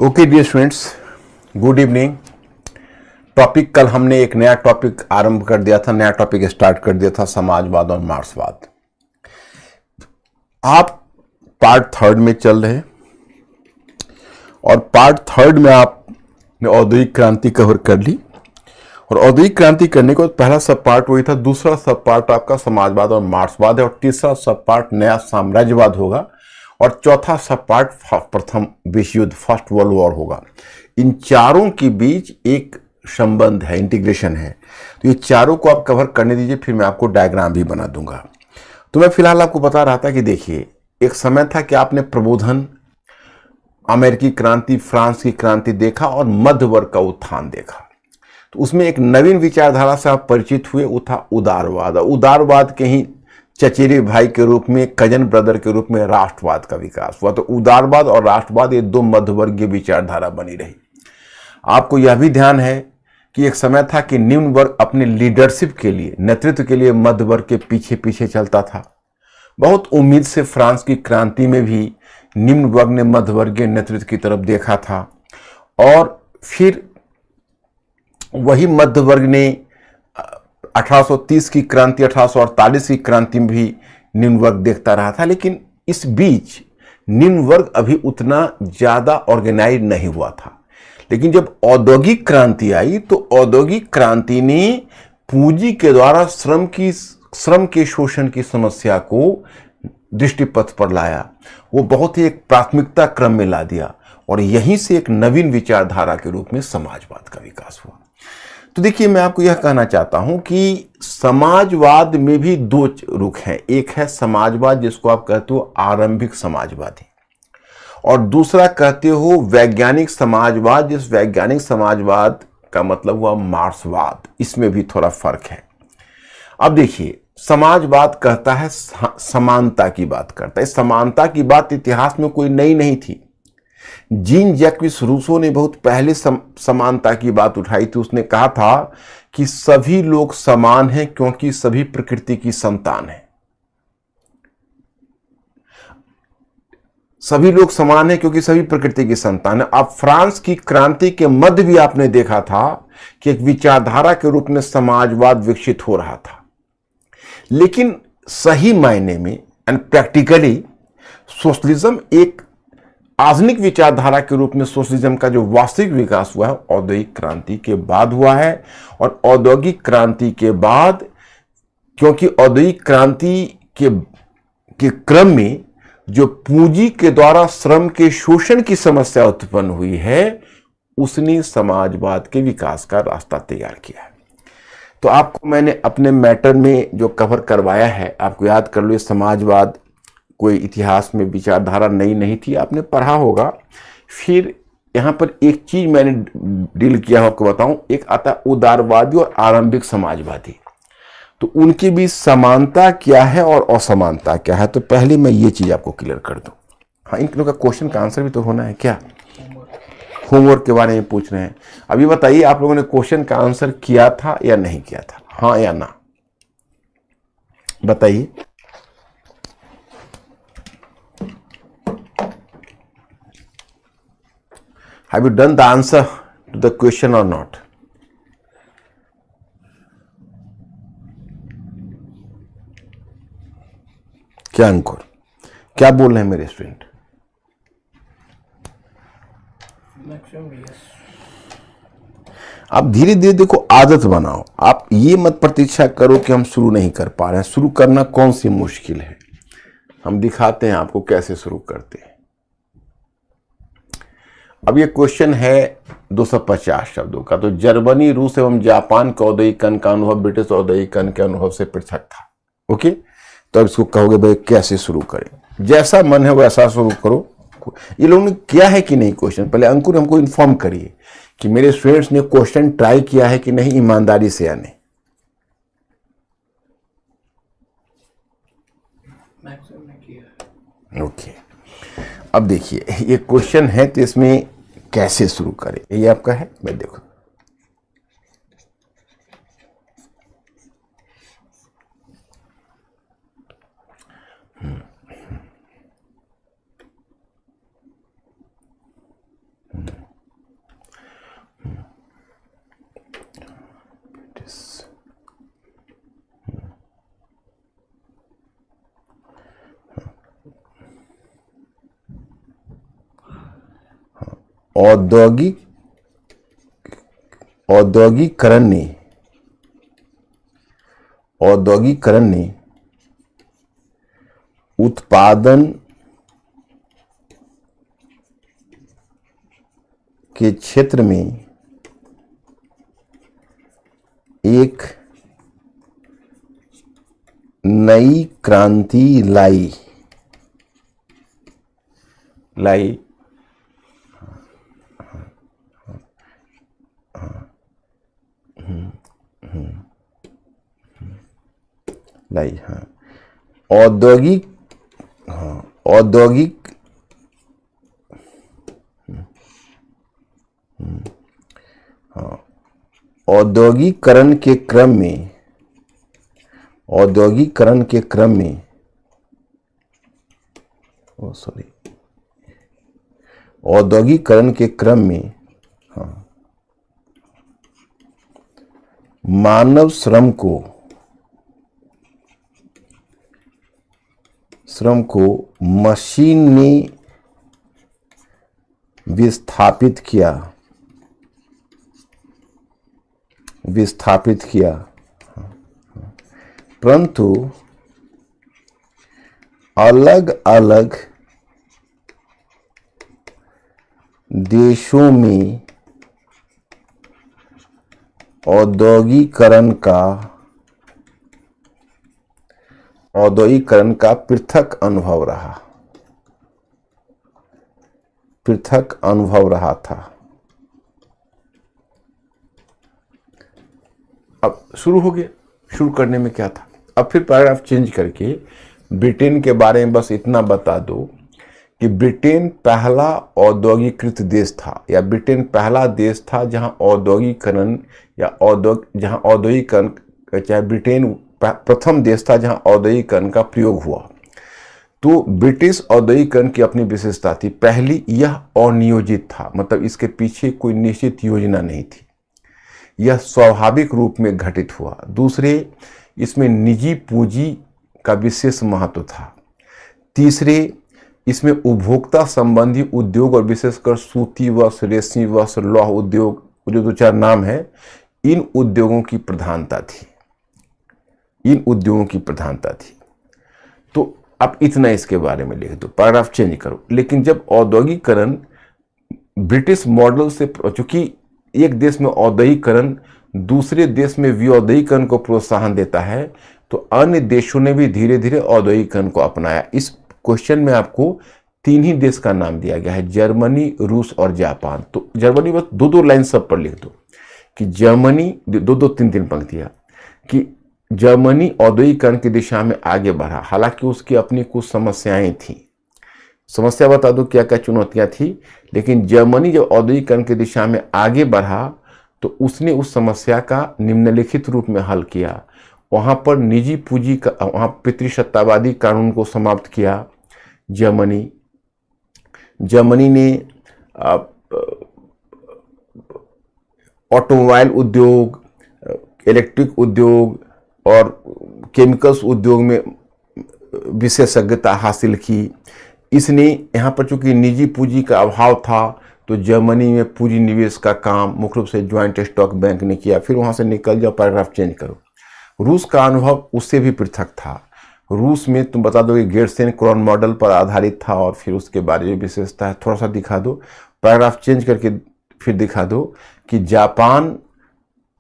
Okay dear students, good evening. Topic कल हमने एक नया टॉपिक आरंभ कर दिया था, नया टॉपिक स्टार्ट कर दिया था, समाजवाद और मार्क्सवाद। आप पार्ट थर्ड में चल रहे हैं और पार्ट थर्ड में आपने औद्योगिक क्रांति कवर कर ली और औद्योगिक क्रांति करने के बाद पहला सब पार्ट वही था, दूसरा सब पार्ट आपका समाजवाद और मार्क्सवाद है और तीसरा सब पार्ट नया साम्राज्यवाद होगा और चौथा सब पार्ट प्रथम विश्व युद्ध फर्स्ट वर्ल्ड वॉर होगा। इन चारों के बीच एक संबंध है, इंटीग्रेशन है। तो ये चारों को आप कवर करने दीजिए, फिर मैं आपको डायग्राम भी बना दूंगा। तो मैं फिलहाल आपको बता रहा था कि देखिए, एक समय था कि आपने प्रबोधन, अमेरिकी क्रांति, फ्रांस की क्रांति देखा और मध्य वर्ग का उत्थान देखा। तो उसमें एक नवीन विचारधारा से आप परिचित हुए, वो था उदारवाद। उदारवाद के ही चचेरे भाई के रूप में, कजन ब्रदर के रूप में राष्ट्रवाद का विकास हुआ। तो उदारवाद और राष्ट्रवाद ये दो मध्यवर्गीय विचारधारा बनी रही। आपको यह भी ध्यान है कि एक समय था कि निम्न वर्ग अपने लीडरशिप के लिए, नेतृत्व के लिए मध्य वर्ग के पीछे पीछे चलता था। बहुत उम्मीद से फ्रांस की क्रांति में भी निम्न वर्ग ने मध्यवर्गीय नेतृत्व की तरफ देखा था और फिर वही मध्य वर्ग ने 1830 की क्रांति, 1848 की क्रांति में भी निम्न वर्ग देखता रहा था। लेकिन इस बीच निम्न वर्ग अभी उतना ज्यादा ऑर्गेनाइज नहीं हुआ था। लेकिन जब औद्योगिक क्रांति आई तो औद्योगिक क्रांति ने पूंजी के द्वारा श्रम के शोषण की समस्या को दृष्टिपथ पर लाया। वो बहुत ही एक प्राथमिकता क्रम में ला दिया और यहीं से एक नवीन विचारधारा के रूप में समाजवाद का विकास हुआ। तो देखिए, मैं आपको यह कहना चाहता हूं कि समाजवाद में भी दो रुख हैं। एक है समाजवाद जिसको आप कहते हो आरंभिक समाजवादी, और दूसरा कहते हो वैज्ञानिक समाजवाद, जिस वैज्ञानिक समाजवाद का मतलब हुआ मार्क्सवाद। इसमें भी थोड़ा फर्क है। अब देखिए, समाजवाद कहता है समानता की बात करता है। समानता की बात इतिहास में कोई नई नहीं थी। जीन जैक्विस रूसो ने बहुत पहले समानता की बात उठाई थी। उसने कहा था कि सभी लोग समान हैं क्योंकि सभी प्रकृति की संतान हैं। सभी लोग समान हैं क्योंकि सभी प्रकृति की संतान है। अब फ्रांस की क्रांति के मध्य भी आपने देखा था कि एक विचारधारा के रूप में समाजवाद विकसित हो रहा था। लेकिन सही मायने में एंड प्रैक्टिकली सोशलिज्म एक आधुनिक विचारधारा के रूप में सोशलिज्म का जो वास्तविक विकास हुआ है औद्योगिक क्रांति के बाद हुआ है। और औद्योगिक क्रांति के बाद, क्योंकि औद्योगिक क्रांति के क्रम में जो पूंजी के द्वारा श्रम के शोषण की समस्या उत्पन्न हुई है, उसने समाजवाद के विकास का रास्ता तैयार किया है। तो आपको मैंने अपने मैटर में जो कवर करवाया है, आपको याद कर लो, ये समाजवाद कोई इतिहास में विचारधारा नई नहीं थी, आपने पढ़ा होगा। फिर यहां पर एक चीज मैंने डील किया है, आपको बताऊं। एक आता है उदारवादी और आरंभिक समाजवादी। तो उनके बीच समानता क्या है और असमानता क्या है, तो पहले मैं ये चीज आपको क्लियर कर दूं। हाँ, इन लोगों का क्वेश्चन का आंसर भी तो होना है क्या? होमवर्क के बारे में पूछ रहे हैं। अभी बताइए, आप लोगों ने क्वेश्चन का आंसर किया था या नहीं किया था? हाँ या ना बताइए। Have you done the answer to the question or not? क्या अंकुर, क्या बोल रहे हैं मेरे स्टूडेंट? आप धीरे धीरे देखो, आदत बनाओ। आप ये मत प्रतीक्षा करो कि हम शुरू नहीं कर पा रहे हैं। शुरू करना कौन सी मुश्किल है, हम दिखाते हैं आपको कैसे शुरू करते हैं। अब ये क्वेश्चन है 250 शब्दों का। तो जर्मनी, रूस एवं जापान का औद्योगिकरण का अनुभव ब्रिटिश औद्योगिकरण के अनुभव से पृथक था। ओके, तो अब इसको कहोगे भाई कैसे शुरू करें? जैसा मन है वैसा शुरू करो। ये लोगों ने किया है कि नहीं क्वेश्चन? पहले अंकुर हमको इन्फॉर्म करिए कि मेरे स्टूडेंट्स ने क्वेश्चन ट्राई किया है कि नहीं, ईमानदारी से या नहीं। ओके, अब देखिए, ये क्वेश्चन है तो इसमें कैसे शुरू करें, ये आपका है। मैं देखो, औद्योगिक औद्योगिकरण ने उत्पादन के क्षेत्र में एक नई क्रांति लाई। हाँ, औद्योगिकरण के क्रम में मानव श्रम को मशीन ने विस्थापित किया, परंतु अलग अलग देशों में औद्योगिकरण का पृथक अनुभव रहा था। अब शुरू हो गया। शुरू करने में क्या था, अब फिर पैराग्राफ चेंज करके ब्रिटेन के बारे में बस इतना बता दो कि ब्रिटेन पहला औद्योगिकृत देश था, या ब्रिटेन पहला देश था जहां औद्योगिकरण चाहे ब्रिटेन प्रथम देश था जहां औद्योगिकरण का प्रयोग हुआ। तो ब्रिटिश औद्योगिकरण की अपनी विशेषता थी। पहली, यह अनियोजित था, मतलब इसके पीछे कोई निश्चित योजना नहीं थी, यह स्वाभाविक रूप में घटित हुआ। दूसरे, इसमें निजी पूंजी का विशेष महत्व था। तीसरे, इसमें उपभोक्ता संबंधी उद्योग और विशेषकर सूती वस्त्र, रेशमी वस्त्र, लौह उद्योग, जो दो चार नाम है, इन उद्योगों की प्रधानता थी। तो अब इतना इसके बारे में लिख दो, पैराग्राफ चेंज करो। लेकिन जब औद्योगिकरण ब्रिटिश मॉडल से, चूंकि एक देश में औद्योगिकरण दूसरे देश में विऔद्योगिकरण को प्रोत्साहन देता है, तो अन्य देशों ने भी धीरे धीरे औद्योगिकरण को अपनाया। इस क्वेश्चन में आपको 3 ही देश का नाम दिया गया है, जर्मनी, रूस और जापान। तो जर्मनी बस 2-2 लाइन सब पर लिख दो कि जर्मनी, 2-2 3-3 पंक्तियां, कि जर्मनी औद्योगिकरण की दिशा में आगे बढ़ा। हालांकि उसकी अपनी कुछ समस्याएं थी, समस्या बता दो क्या क्या चुनौतियां थी। लेकिन जर्मनी जब औद्योगिकरण की दिशा में आगे बढ़ा तो उसने उस समस्या का निम्नलिखित रूप में हल किया। वहां पर निजी पूंजी का, वहां पितृसत्तावादी कानून को समाप्त किया। जर्मनी ने ऑटोमोबाइल उद्योग, इलेक्ट्रिक उद्योग और केमिकल्स उद्योग में विशेषज्ञता हासिल की। इसने यहाँ पर चूंकि निजी पूंजी का अभाव था, तो जर्मनी में पूंजी निवेश का काम मुख्य रूप से ज्वाइंट स्टॉक बैंक ने किया। फिर वहाँ से निकल जाओ, पैराग्राफ चेंज करो। रूस का अनुभव उससे भी पृथक था। रूस में तुम बता दो कि गेट्सन क्रॉन मॉडल पर आधारित था, और फिर उसके बारे में विशेषता है, थोड़ा सा दिखा दो। पैराग्राफ चेंज करके फिर दिखा दो कि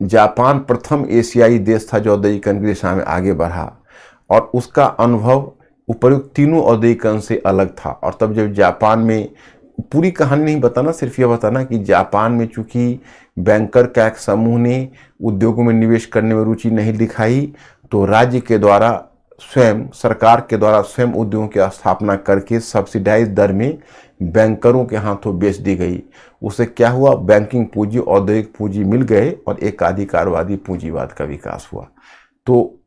जापान प्रथम एशियाई देश था जो औद्योगिकरण की दिशा में आगे बढ़ा, और उसका अनुभव उपयुक्त तीनों औद्योगिकरण से अलग था। और तब जब जापान में, पूरी कहानी नहीं बताना, सिर्फ यह बताना कि जापान में चूंकि बैंकर का एक समूह ने उद्योगों में निवेश करने में रुचि नहीं दिखाई, तो राज्य के द्वारा स्वयं, सरकार के द्वारा स्वयं उद्योगों की स्थापना करके सब्सिडाइज दर में बैंकरों के हाथों बेच दी गई। उससे क्या हुआ, बैंकिंग पूंजी, औद्योगिक पूंजी मिल गए और एकाधिकारवादी पूंजीवाद का विकास हुआ। तो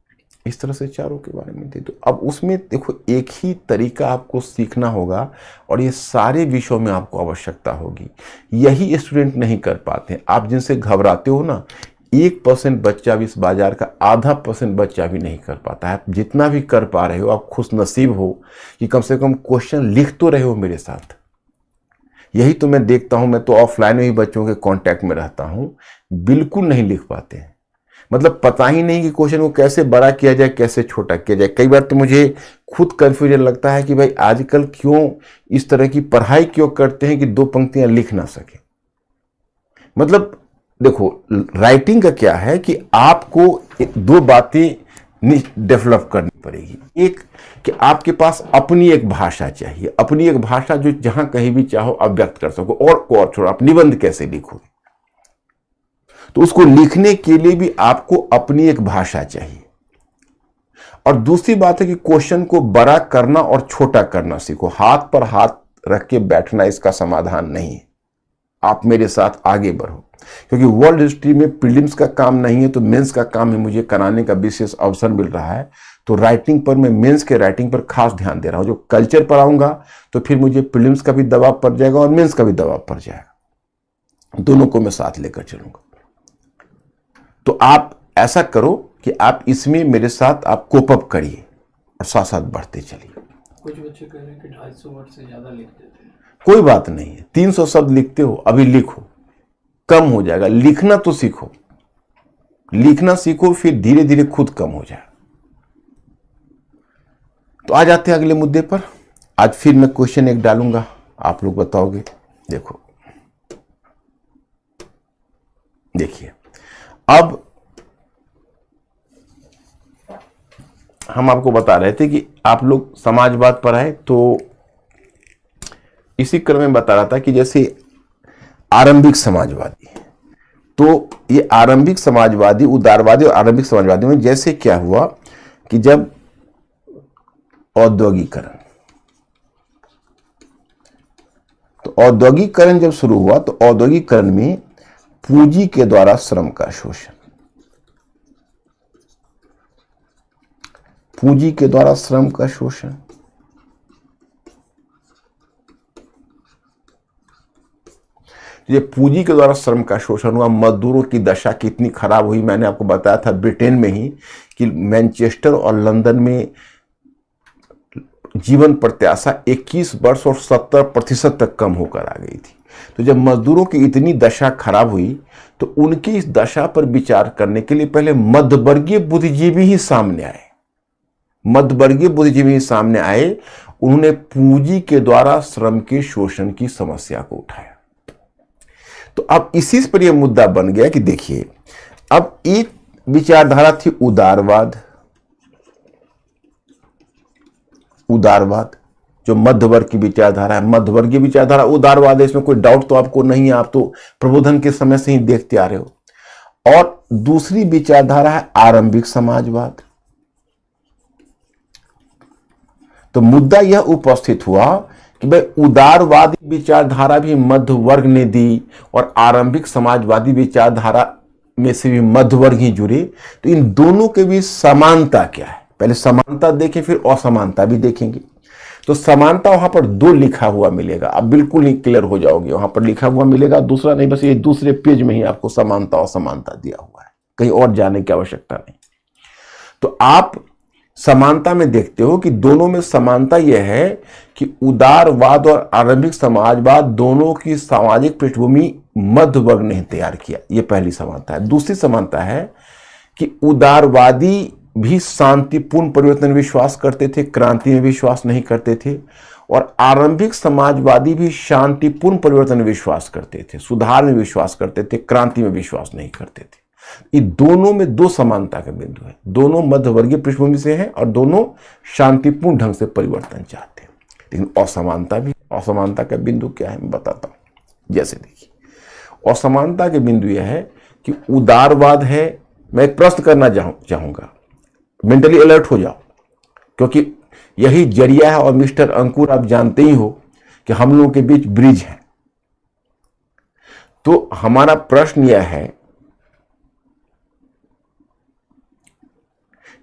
इस तरह से चारों के बारे में थे। तो अब उसमें देखो, एक ही तरीका आपको सीखना होगा, और ये सारे विषयों में आपको आवश्यकता होगी। यही स्टूडेंट नहीं कर पाते। आप जिनसे घबराते हो ना, 1% बच्चा भी इस बाजार का, 0.5% बच्चा भी नहीं कर पाता है। जितना भी कर पा रहे हो, आप खुश नसीब हो कि कम से कम क्वेश्चन लिख तो रहे हो मेरे साथ। यही तो मैं देखता हूं, मैं तो ऑफलाइन में ही बच्चों के कांटेक्ट में रहता हूं, बिल्कुल नहीं लिख पाते हैं। मतलब पता ही नहीं कि क्वेश्चन को कैसे बड़ा किया जाए, कैसे छोटा किया जाए। कई बार तो मुझे खुद कंफ्यूजन लगता है कि भाई आजकल क्यों इस तरह की पढ़ाई क्यों करते हैं कि 2 पंक्तियां लिख ना सके। मतलब देखो, राइटिंग का क्या है कि आपको 2 बातें डेवलप करनी पड़ेगी। एक कि आपके पास अपनी एक भाषा चाहिए, अपनी एक भाषा जो जहां कहीं भी चाहो आप व्यक्त कर सको। और छोड़ो, आप निबंध कैसे लिखोगे, तो उसको लिखने के लिए भी आपको अपनी एक भाषा चाहिए। और दूसरी बात है कि क्वेश्चन को बड़ा करना और छोटा करना सीखो। हाथ पर हाथ रख के बैठना इसका समाधान नहीं है। आप मेरे साथ आगे बढ़ो, क्योंकि वर्ल्ड हिस्ट्री में प्रीलिम्स का काम नहीं है तो मेंस का काम है मुझे कराने का विशेष अवसर मिल रहा है। तो राइटिंग पर मैं मेंस के राइटिंग पर खास ध्यान दे रहा हूं। जो कल्चर पढ़ाऊंगा तो फिर मुझे प्रीलिम्स का भी दबाव पड़ जाएगा और मेंस का भी दबाव पड़ जाएगा, दोनों को मैं साथ लेकर चलूंगा। तो आप ऐसा करो कि आप इसमें मेरे साथ आप कोप अप करिए और साथ साथ बढ़ते चलिए। कुछ बच्चे कह रहे हैं कि 250 वर्ड से ज्यादा लिख देते हैं। कोई बात नहीं है, 300 शब्द लिखते हो, अभी लिखो, कम हो जाएगा। लिखना तो सीखो, लिखना सीखो, फिर धीरे धीरे खुद कम हो जाएगा। तो आ जाते हैं अगले मुद्दे पर। आज फिर मैं क्वेश्चन एक डालूंगा, आप लोग बताओगे। देखो, देखिए, अब हम आपको बता रहे थे कि आप लोग समाजवाद पढ़ाए, तो इसी क्रम में बता रहा था कि जैसे आरंभिक समाजवादी, तो ये आरंभिक समाजवादी, उदारवादी और आरंभिक समाजवादी में जैसे क्या हुआ कि जब औद्योगिकरण, तो औद्योगिकरण जब शुरू हुआ तो औद्योगिकरण में पूंजी के द्वारा श्रम का शोषण, पूंजी के द्वारा श्रम का शोषण, ये पूंजी के द्वारा श्रम का शोषण हुआ। मजदूरों की दशा कितनी खराब हुई, मैंने आपको बताया था ब्रिटेन में ही कि मैनचेस्टर और लंदन में जीवन प्रत्याशा 21 वर्ष और 70% तक कम होकर आ गई थी। तो जब मजदूरों की इतनी दशा खराब हुई तो उनकी इस दशा पर विचार करने के लिए पहले मध्यवर्गीय बुद्धिजीवी ही सामने आए। मध्यवर्गीय बुद्धिजीवी ही सामने आए, उन्होंने पूंजी के द्वारा श्रम के शोषण की समस्या को उठाया। तो अब इसी पर यह मुद्दा बन गया कि देखिए, अब एक विचारधारा थी उदारवाद, उदारवाद जो मध्य वर्ग की विचारधारा है, मध्यवर्गीय विचारधारा उदारवाद है, इसमें कोई डाउट तो आपको नहीं है, आप तो प्रबोधन के समय से ही देखते आ रहे हो। और दूसरी विचारधारा है आरंभिक समाजवाद। तो मुद्दा यह उपस्थित हुआ कि भाई उदारवादी विचारधारा भी मध्य वर्ग ने दी और आरंभिक समाजवादी विचारधारा में से भी मध्य वर्ग ही जुड़े। तो इन दोनों के बीच समानता क्या है, पहले समानता देखें फिर असमानता भी देखेंगे। तो समानता वहां पर 2 लिखा हुआ मिलेगा, आप बिल्कुल ही क्लियर हो जाओगे, वहां पर लिखा हुआ मिलेगा, दूसरा नहीं, बस ये दूसरे पेज में ही आपको समानता असमानता दिया हुआ है, कहीं और जाने की आवश्यकता नहीं। तो आप समानता में देखते हो कि दोनों में समानता यह है कि उदारवाद और आरंभिक समाजवाद दोनों की सामाजिक पृष्ठभूमि मध्य वर्ग ने तैयार किया, यह पहली समानता है। दूसरी समानता है कि उदारवादी भी शांतिपूर्ण परिवर्तन में विश्वास करते थे, क्रांति में विश्वास नहीं करते थे, और आरंभिक समाजवादी भी शांतिपूर्ण परिवर्तन में विश्वास करते थे, सुधार में विश्वास करते थे, क्रांति में विश्वास नहीं करते थे। ये दोनों में 2 समानता का बिंदु है, दोनों मध्यवर्गीय पृष्ठभूमि से हैं और दोनों शांतिपूर्ण ढंग से परिवर्तन चाहते हैं। लेकिन असमानता भी, असमानता का बिंदु क्या है मैं बताता हूं। जैसे देखिए, असमानता के बिंदु यह है कि उदारवाद है, मैं एक प्रश्न करना चाहूंगा, मेंटली अलर्ट हो जाओ, क्योंकि यही जरिया है। और मिस्टर अंकुर आप जानते ही हो कि हम लोगों के बीच ब्रिज है। तो हमारा प्रश्न यह है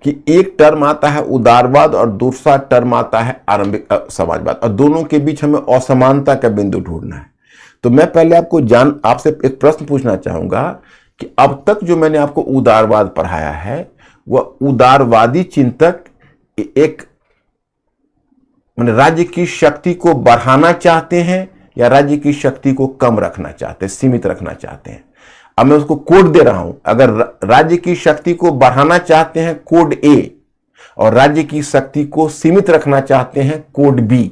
कि एक टर्म आता है उदारवाद और दूसरा टर्म आता है आरंभिक समाजवाद, और दोनों के बीच हमें असमानता का बिंदु ढूंढना है। तो मैं पहले आपसे एक प्रश्न पूछना चाहूंगा कि अब तक जो मैंने आपको उदारवाद पढ़ाया है वह उदारवादी चिंतक एक राज्य की शक्ति को बढ़ाना चाहते हैं या राज्य की शक्ति को कम रखना चाहते हैं, सीमित रखना चाहते हैं। अब मैं उसको कोड दे रहा हूं, अगर राज्य की शक्ति को बढ़ाना चाहते हैं कोड ए, और राज्य की शक्ति को सीमित रखना चाहते हैं कोड बी।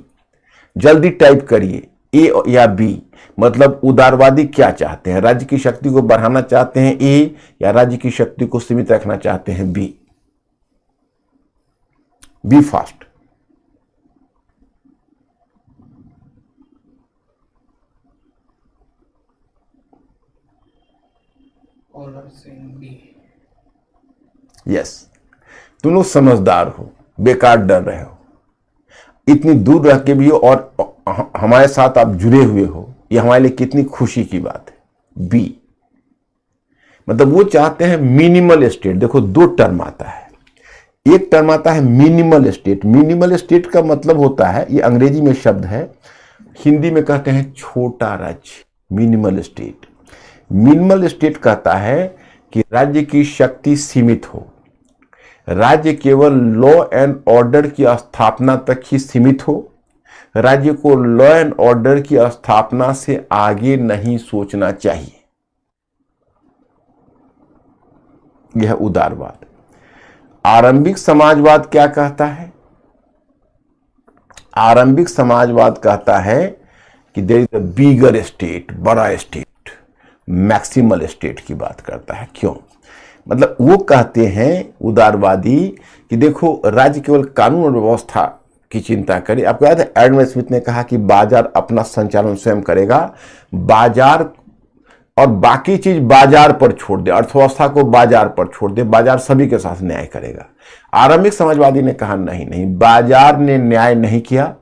जल्दी टाइप करिए, ए या बी। मतलब उदारवादी क्या चाहते हैं, राज्य की शक्ति को बढ़ाना चाहते हैं ए, या राज्य की शक्ति को सीमित रखना चाहते हैं be. Be fast. All are saying be. Yes, तुम लोग समझदार हो, बेकार डर रहे हो, इतनी दूर रह के भी हो और हमारे साथ आप जुड़े हुए हो, ये हमारे लिए कितनी खुशी की बात है। बी मतलब वो चाहते हैं मिनिमल स्टेट। देखो दो टर्म आता है, एक टर्म आता है मिनिमल स्टेट। मिनिमल स्टेट का मतलब होता है, ये अंग्रेजी में शब्द है, हिंदी में कहते हैं छोटा राज्य। मिनिमल स्टेट, मिनिमल स्टेट कहता है कि राज्य की शक्ति सीमित हो, राज्य केवल लॉ एंड ऑर्डर की स्थापना तक ही सीमित हो, राज्य को लॉ एंड ऑर्डर की स्थापना से आगे नहीं सोचना चाहिए। यह उदारवाद। आरंभिक समाजवाद क्या कहता है? आरंभिक समाजवाद कहता है कि there is a bigger state, बड़ा स्टेट, मैक्सिमल स्टेट की बात करता है। क्यों? मतलब वो कहते हैं उदारवादी कि देखो राज्य केवल कानून और व्यवस्था की चिंता करे। आपको याद है एडम स्मिथ ने कहा कि बाजार अपना संचालन स्वयं करेगा, बाजार और बाकी चीज बाजार पर छोड़ दे, अर्थव्यवस्था को बाजार पर छोड़ दे, बाजार सभी के साथ न्याय करेगा। आरंभिक समाजवादी ने कहा नहीं नहीं, बाजार ने न्याय नहीं किया,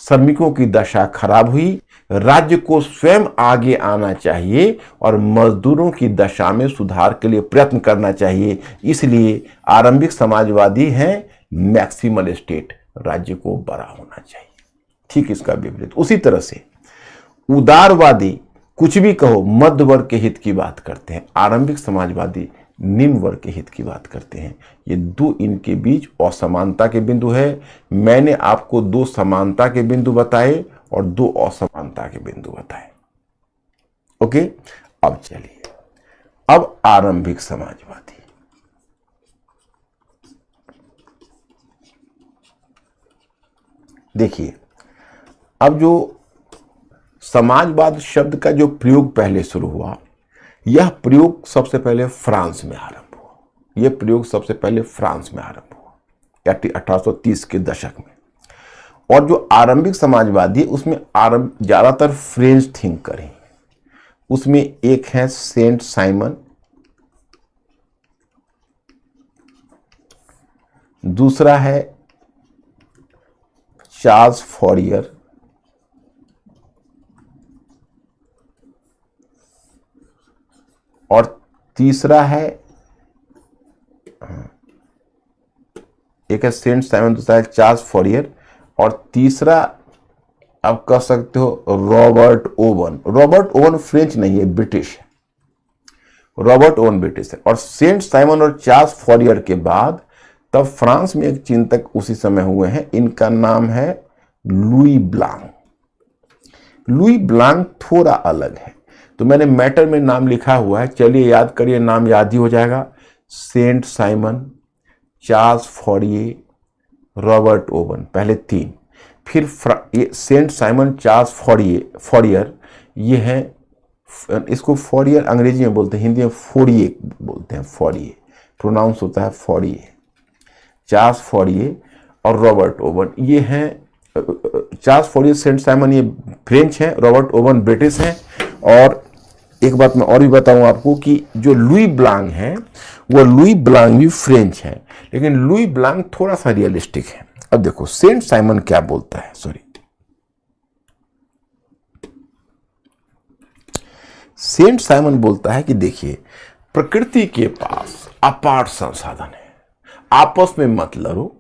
श्रमिकों की दशा खराब हुई, राज्य को स्वयं आगे आना चाहिए और मजदूरों की दशा में सुधार के लिए प्रयत्न करना चाहिए। इसलिए आरंभिक समाजवादी हैं मैक्सिमल स्टेट, राज्य को बड़ा होना चाहिए। ठीक इसका विपरीत। उसी तरह से उदारवादी कुछ भी कहो मध्य वर्ग के हित की बात करते हैं, आरंभिक समाजवादी निम्न वर्ग के हित की बात करते हैं। ये दो इनके बीच असमानता के बिंदु है। मैंने आपको दो समानता के बिंदु बताए और दो असमानता के बिंदु बताए। ओके, अब चलिए, अब आरंभिक समाजवादी। देखिए, अब जो समाजवाद शब्द का जो प्रयोग पहले शुरू हुआ, यह प्रयोग सबसे पहले फ्रांस में आरंभ हुआ। यह प्रयोग सबसे पहले फ्रांस में आरंभ हुआ 1830 के दशक में। और जो आरंभिक समाजवादी उसमें ज्यादातर फ्रेंच थिंकर हैं। उसमें एक है सेंट साइमन, दूसरा है चार्ल्स फॉरियर, और तीसरा है एक है सेंट साइमन, दूसरा है चार्ल्स फॉरियर, और तीसरा आप कह सकते हो Robert oven. Robert oven French नहीं है, ब्रिटिश है। रॉबर्ट ओवन ब्रिटिश है। और सेंट साइमन और चार्ल्स फॉरियर के बाद तब फ्रांस में एक चिंतक उसी समय हुए हैं, इनका नाम है लुई ब्लांक। लुई ब्लांक थोड़ा अलग है, तो मैंने मैटर में नाम लिखा हुआ है, चलिए याद करिए, नाम याद ही हो जाएगा। Saint Simon, Charles Fourier, Robert Owen, पहले तीन, फिर ये सेंट साइमन, चार्ल्स फॉरियर, ये है, इसको फॉरियर अंग्रेजी में बोलते हैं, हिंदी में फोरिये बोलते हैं, फोरिये प्रोनाउंस होता है फोरिये। चार्ल्स फॉरियर और रॉबर्ट ओवन ये हैं। चार्ल्स फॉरियर, सेंट साइमन ये फ्रेंच हैं, रॉबर्ट ओवन ब्रिटिश हैं। और एक बात मैं और भी बताऊं आपको कि जो लुई ब्लांक है वो लुई ब्लांक भी फ्रेंच है, लेकिन लुई ब्लांक थोड़ा सा रियलिस्टिक है। अब देखो सेंट साइमन क्या बोलता है, सेंट साइमन बोलता है कि देखिए, प्रकृति के पास अपार संसाधन है, आपस में मत लड़ो,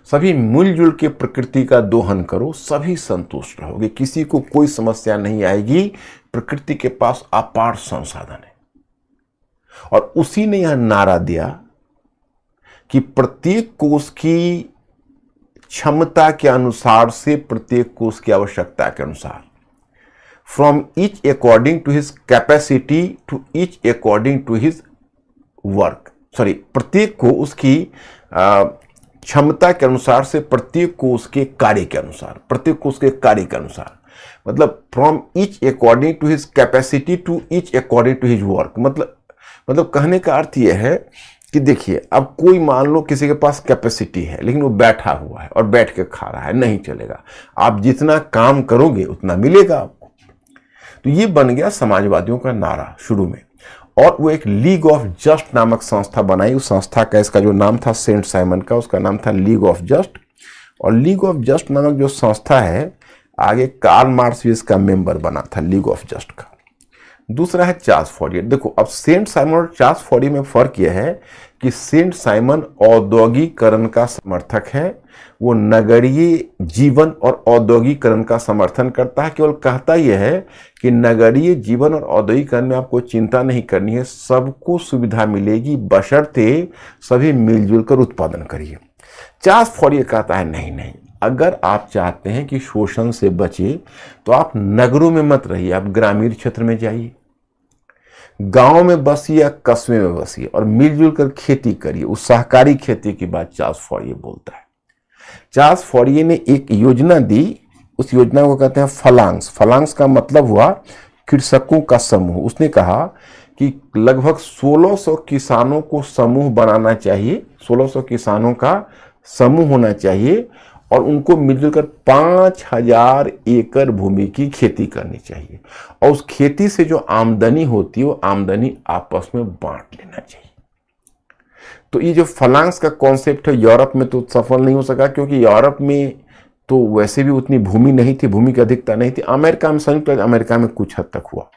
सभी मिलजुल के प्रकृति का दोहन करो, सभी संतुष्ट रहोगे, किसी को कोई समस्या नहीं आएगी। प्रकृति के पास अपार संसाधन है। और उसी ने यह नारा दिया कि प्रत्येक कोष की क्षमता के अनुसार से प्रत्येक कोष की आवश्यकता के अनुसार from each according to his capacity to each according to his work, sorry, प्रत्येक को उसकी क्षमता के अनुसार से, प्रत्येक को उसके कार्य के अनुसार, प्रत्येक को उसके कार्य के अनुसार, मतलब from each according to his capacity to each according to his work. मतलब कहने का अर्थ यह है कि देखिए, अब कोई मान लो किसी के पास कैपेसिटी है लेकिन वो बैठा हुआ है और बैठ के खा रहा है, नहीं चलेगा। आप जितना काम करोगे उतना मिलेगा आपको। तो ये बन गया समाजवादियों का नारा शुरू में। और वो एक लीग ऑफ जस्ट नामक संस्था बनाई। उस संस्था का, इसका जो नाम था सेंट साइमन का, उसका नाम था लीग ऑफ जस्ट। और लीग ऑफ जस्ट नामक जो संस्था है, आगे कार्ल मार्क्स भी इसका मेंबर बना था लीग ऑफ जस्ट का। दूसरा है चार्ल्स फॉरियर। देखो, अब सेंट साइमन और चार्ल्स फॉरियर में फर्क यह है कि सेंट साइमन औद्योगिकरण का समर्थक है, वो नगरीय जीवन और औद्योगिकरण का समर्थन करता है। केवल कहता यह है कि नगरीय जीवन और औद्योगिकरण में आपको चिंता नहीं करनी है, सबको सुविधा मिलेगी बशर्ते सभी मिलजुल कर उत्पादन करिए। चार्ल्स फॉरियर कहता है नहीं, अगर आप चाहते हैं कि शोषण से बचे तो आप नगरों में मत रहिए, आप ग्रामीण क्षेत्र में जाइए, गांव में बसिए या कस्बे में बसिए और मिलजुल कर खेती करिए। उस सहकारी खेती की बात चार्ल्स फॉरियर बोलता है। चार्ल्स फॉरियर ने एक योजना दी, उस योजना को कहते हैं फलांग्स। फलांग्स का मतलब हुआ कृषकों का समूह। उसने कहा कि लगभग 1600 किसानों को समूह बनाना चाहिए, 1600 किसानों का समूह होना चाहिए और उनको मिलजुल कर 5000 एकड़ भूमि की खेती करनी चाहिए और उस खेती से जो आमदनी होती है वो आमदनी आपस में बांट लेना चाहिए। तो ये जो फलांग्स का कॉन्सेप्ट है, यूरोप में तो सफल नहीं हो सका क्योंकि यूरोप में तो वैसे भी उतनी भूमि नहीं थी, भूमि की अधिकता नहीं थी। अमेरिका में, संयुक्त अमेरिका में कुछ हद तक हुआ।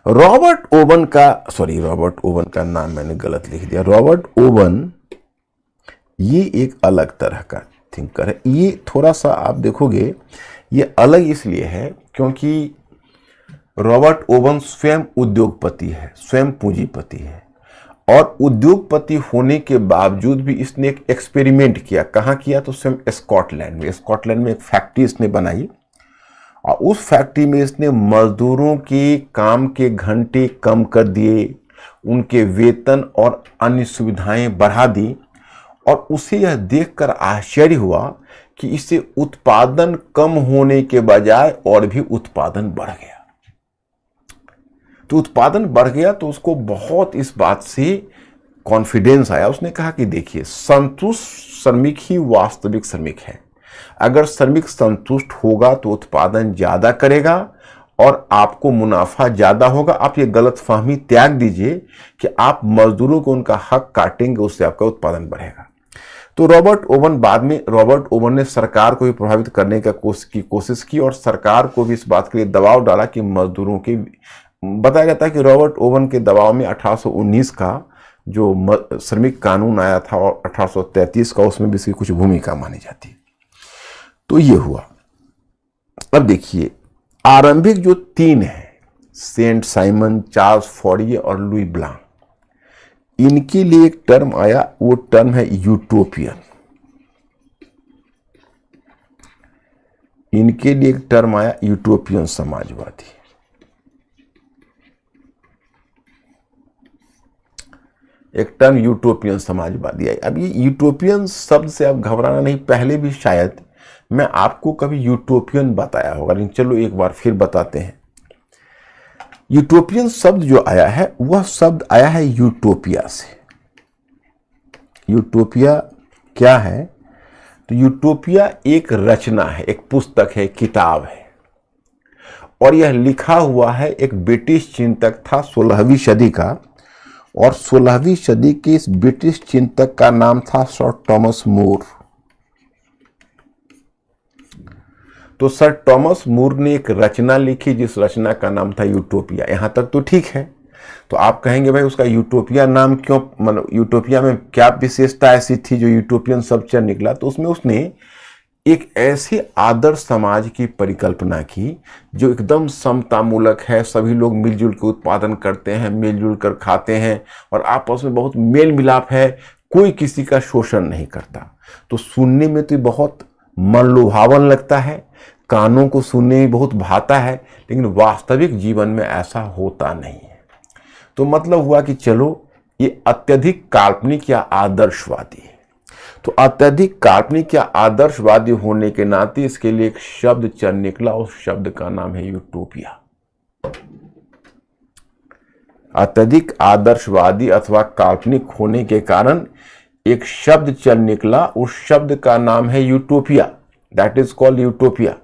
रॉबर्ट ओवन का नाम मैंने गलत लिख दिया। रॉबर्ट ओवन ये एक अलग तरह का थिंकर है। ये थोड़ा सा आप देखोगे, ये अलग इसलिए है क्योंकि रॉबर्ट ओवन स्वयं उद्योगपति है, स्वयं पूंजीपति है और उद्योगपति होने के बावजूद भी इसने एक एक्सपेरिमेंट किया। कहाँ किया? तो स्वयं स्कॉटलैंड में। स्कॉटलैंड में एक फैक्ट्री इसने बनाई और उस फैक्ट्री में इसने मजदूरों के काम के घंटे कम कर दिए, उनके वेतन और अन्य सुविधाएं बढ़ा दी और उसे यह देखकर आश्चर्य हुआ कि इससे उत्पादन कम होने के बजाय और भी उत्पादन बढ़ गया। तो उत्पादन बढ़ गया तो उसको बहुत इस बात से कॉन्फिडेंस आया। उसने कहा कि देखिए, संतुष्ट श्रमिक ही वास्तविक श्रमिक है। अगर श्रमिक संतुष्ट होगा तो उत्पादन ज्यादा करेगा और आपको मुनाफा ज्यादा होगा। आप ये गलतफहमी त्याग दीजिए कि आप मजदूरों को उनका हक काटेंगे, उससे आपका उत्पादन बढ़ेगा। तो रॉबर्ट ओवन ने सरकार को भी प्रभावित करने की कोशिश की और सरकार को भी इस बात के लिए दबाव डाला कि मजदूरों के, बताया जाता है कि रॉबर्ट ओवन के दबाव में 1819 का जो श्रमिक कानून आया था और 1833 का, उसमें भी इसकी कुछ भूमिका मानी जाती है। तो ये हुआ। अब देखिए, आरंभिक जो तीन है, सेंट साइमन, चार्ल्स फॉरियर और लुई ब्लांक, इनके लिए एक टर्म आया, वो टर्म है यूटोपियन। इनके लिए एक टर्म आया यूटोपियन समाजवादी। एक टर्म यूटोपियन समाजवादी आई। अब ये यूटोपियन शब्द से आप घबराना नहीं, पहले भी शायद मैं आपको कभी यूटोपियन बताया होगा, लेकिन चलो एक बार फिर बताते हैं। यूटोपियन शब्द जो आया है वह शब्द आया है यूटोपिया से। यूटोपिया क्या है? तो यूटोपिया एक रचना है, एक पुस्तक है, किताब है और यह लिखा हुआ है एक ब्रिटिश चिंतक था 16वीं सदी का और 16वीं सदी के इस ब्रिटिश चिंतक का नाम था सर टॉमस मूर। तो सर टॉमस मूर ने एक रचना लिखी जिस रचना का नाम था यूटोपिया। यहां तक तो ठीक है। तो आप कहेंगे भाई उसका यूटोपिया नाम क्यों, मतलब यूटोपिया में क्या विशेषता ऐसी थी जो यूटोपियन शब्द से निकला? तो उसमें उसने एक ऐसे आदर्श समाज की परिकल्पना की जो एकदम समतामूलक है, सभी लोग मिलजुल कर उत्पादन करते हैं, मिलजुल कर खाते हैं और आपस में बहुत मेल मिलाप है, कोई किसी का शोषण नहीं करता। तो सुनने में तो बहुत मन लुभावन लगता है। कानों को सुनने में बहुत भाता है, लेकिन वास्तविक जीवन में ऐसा होता नहीं है। तो मतलब हुआ कि चलो ये अत्यधिक काल्पनिक या आदर्शवादी है। तो अत्यधिक काल्पनिक या आदर्शवादी होने के नाते इसके लिए एक शब्द चल निकला, उस शब्द का नाम है यूटोपिया। अत्यधिक आदर्शवादी अथवा काल्पनिक होने के कारण एक शब्द चल निकला, उस शब्द का नाम है utopia. That is called utopia.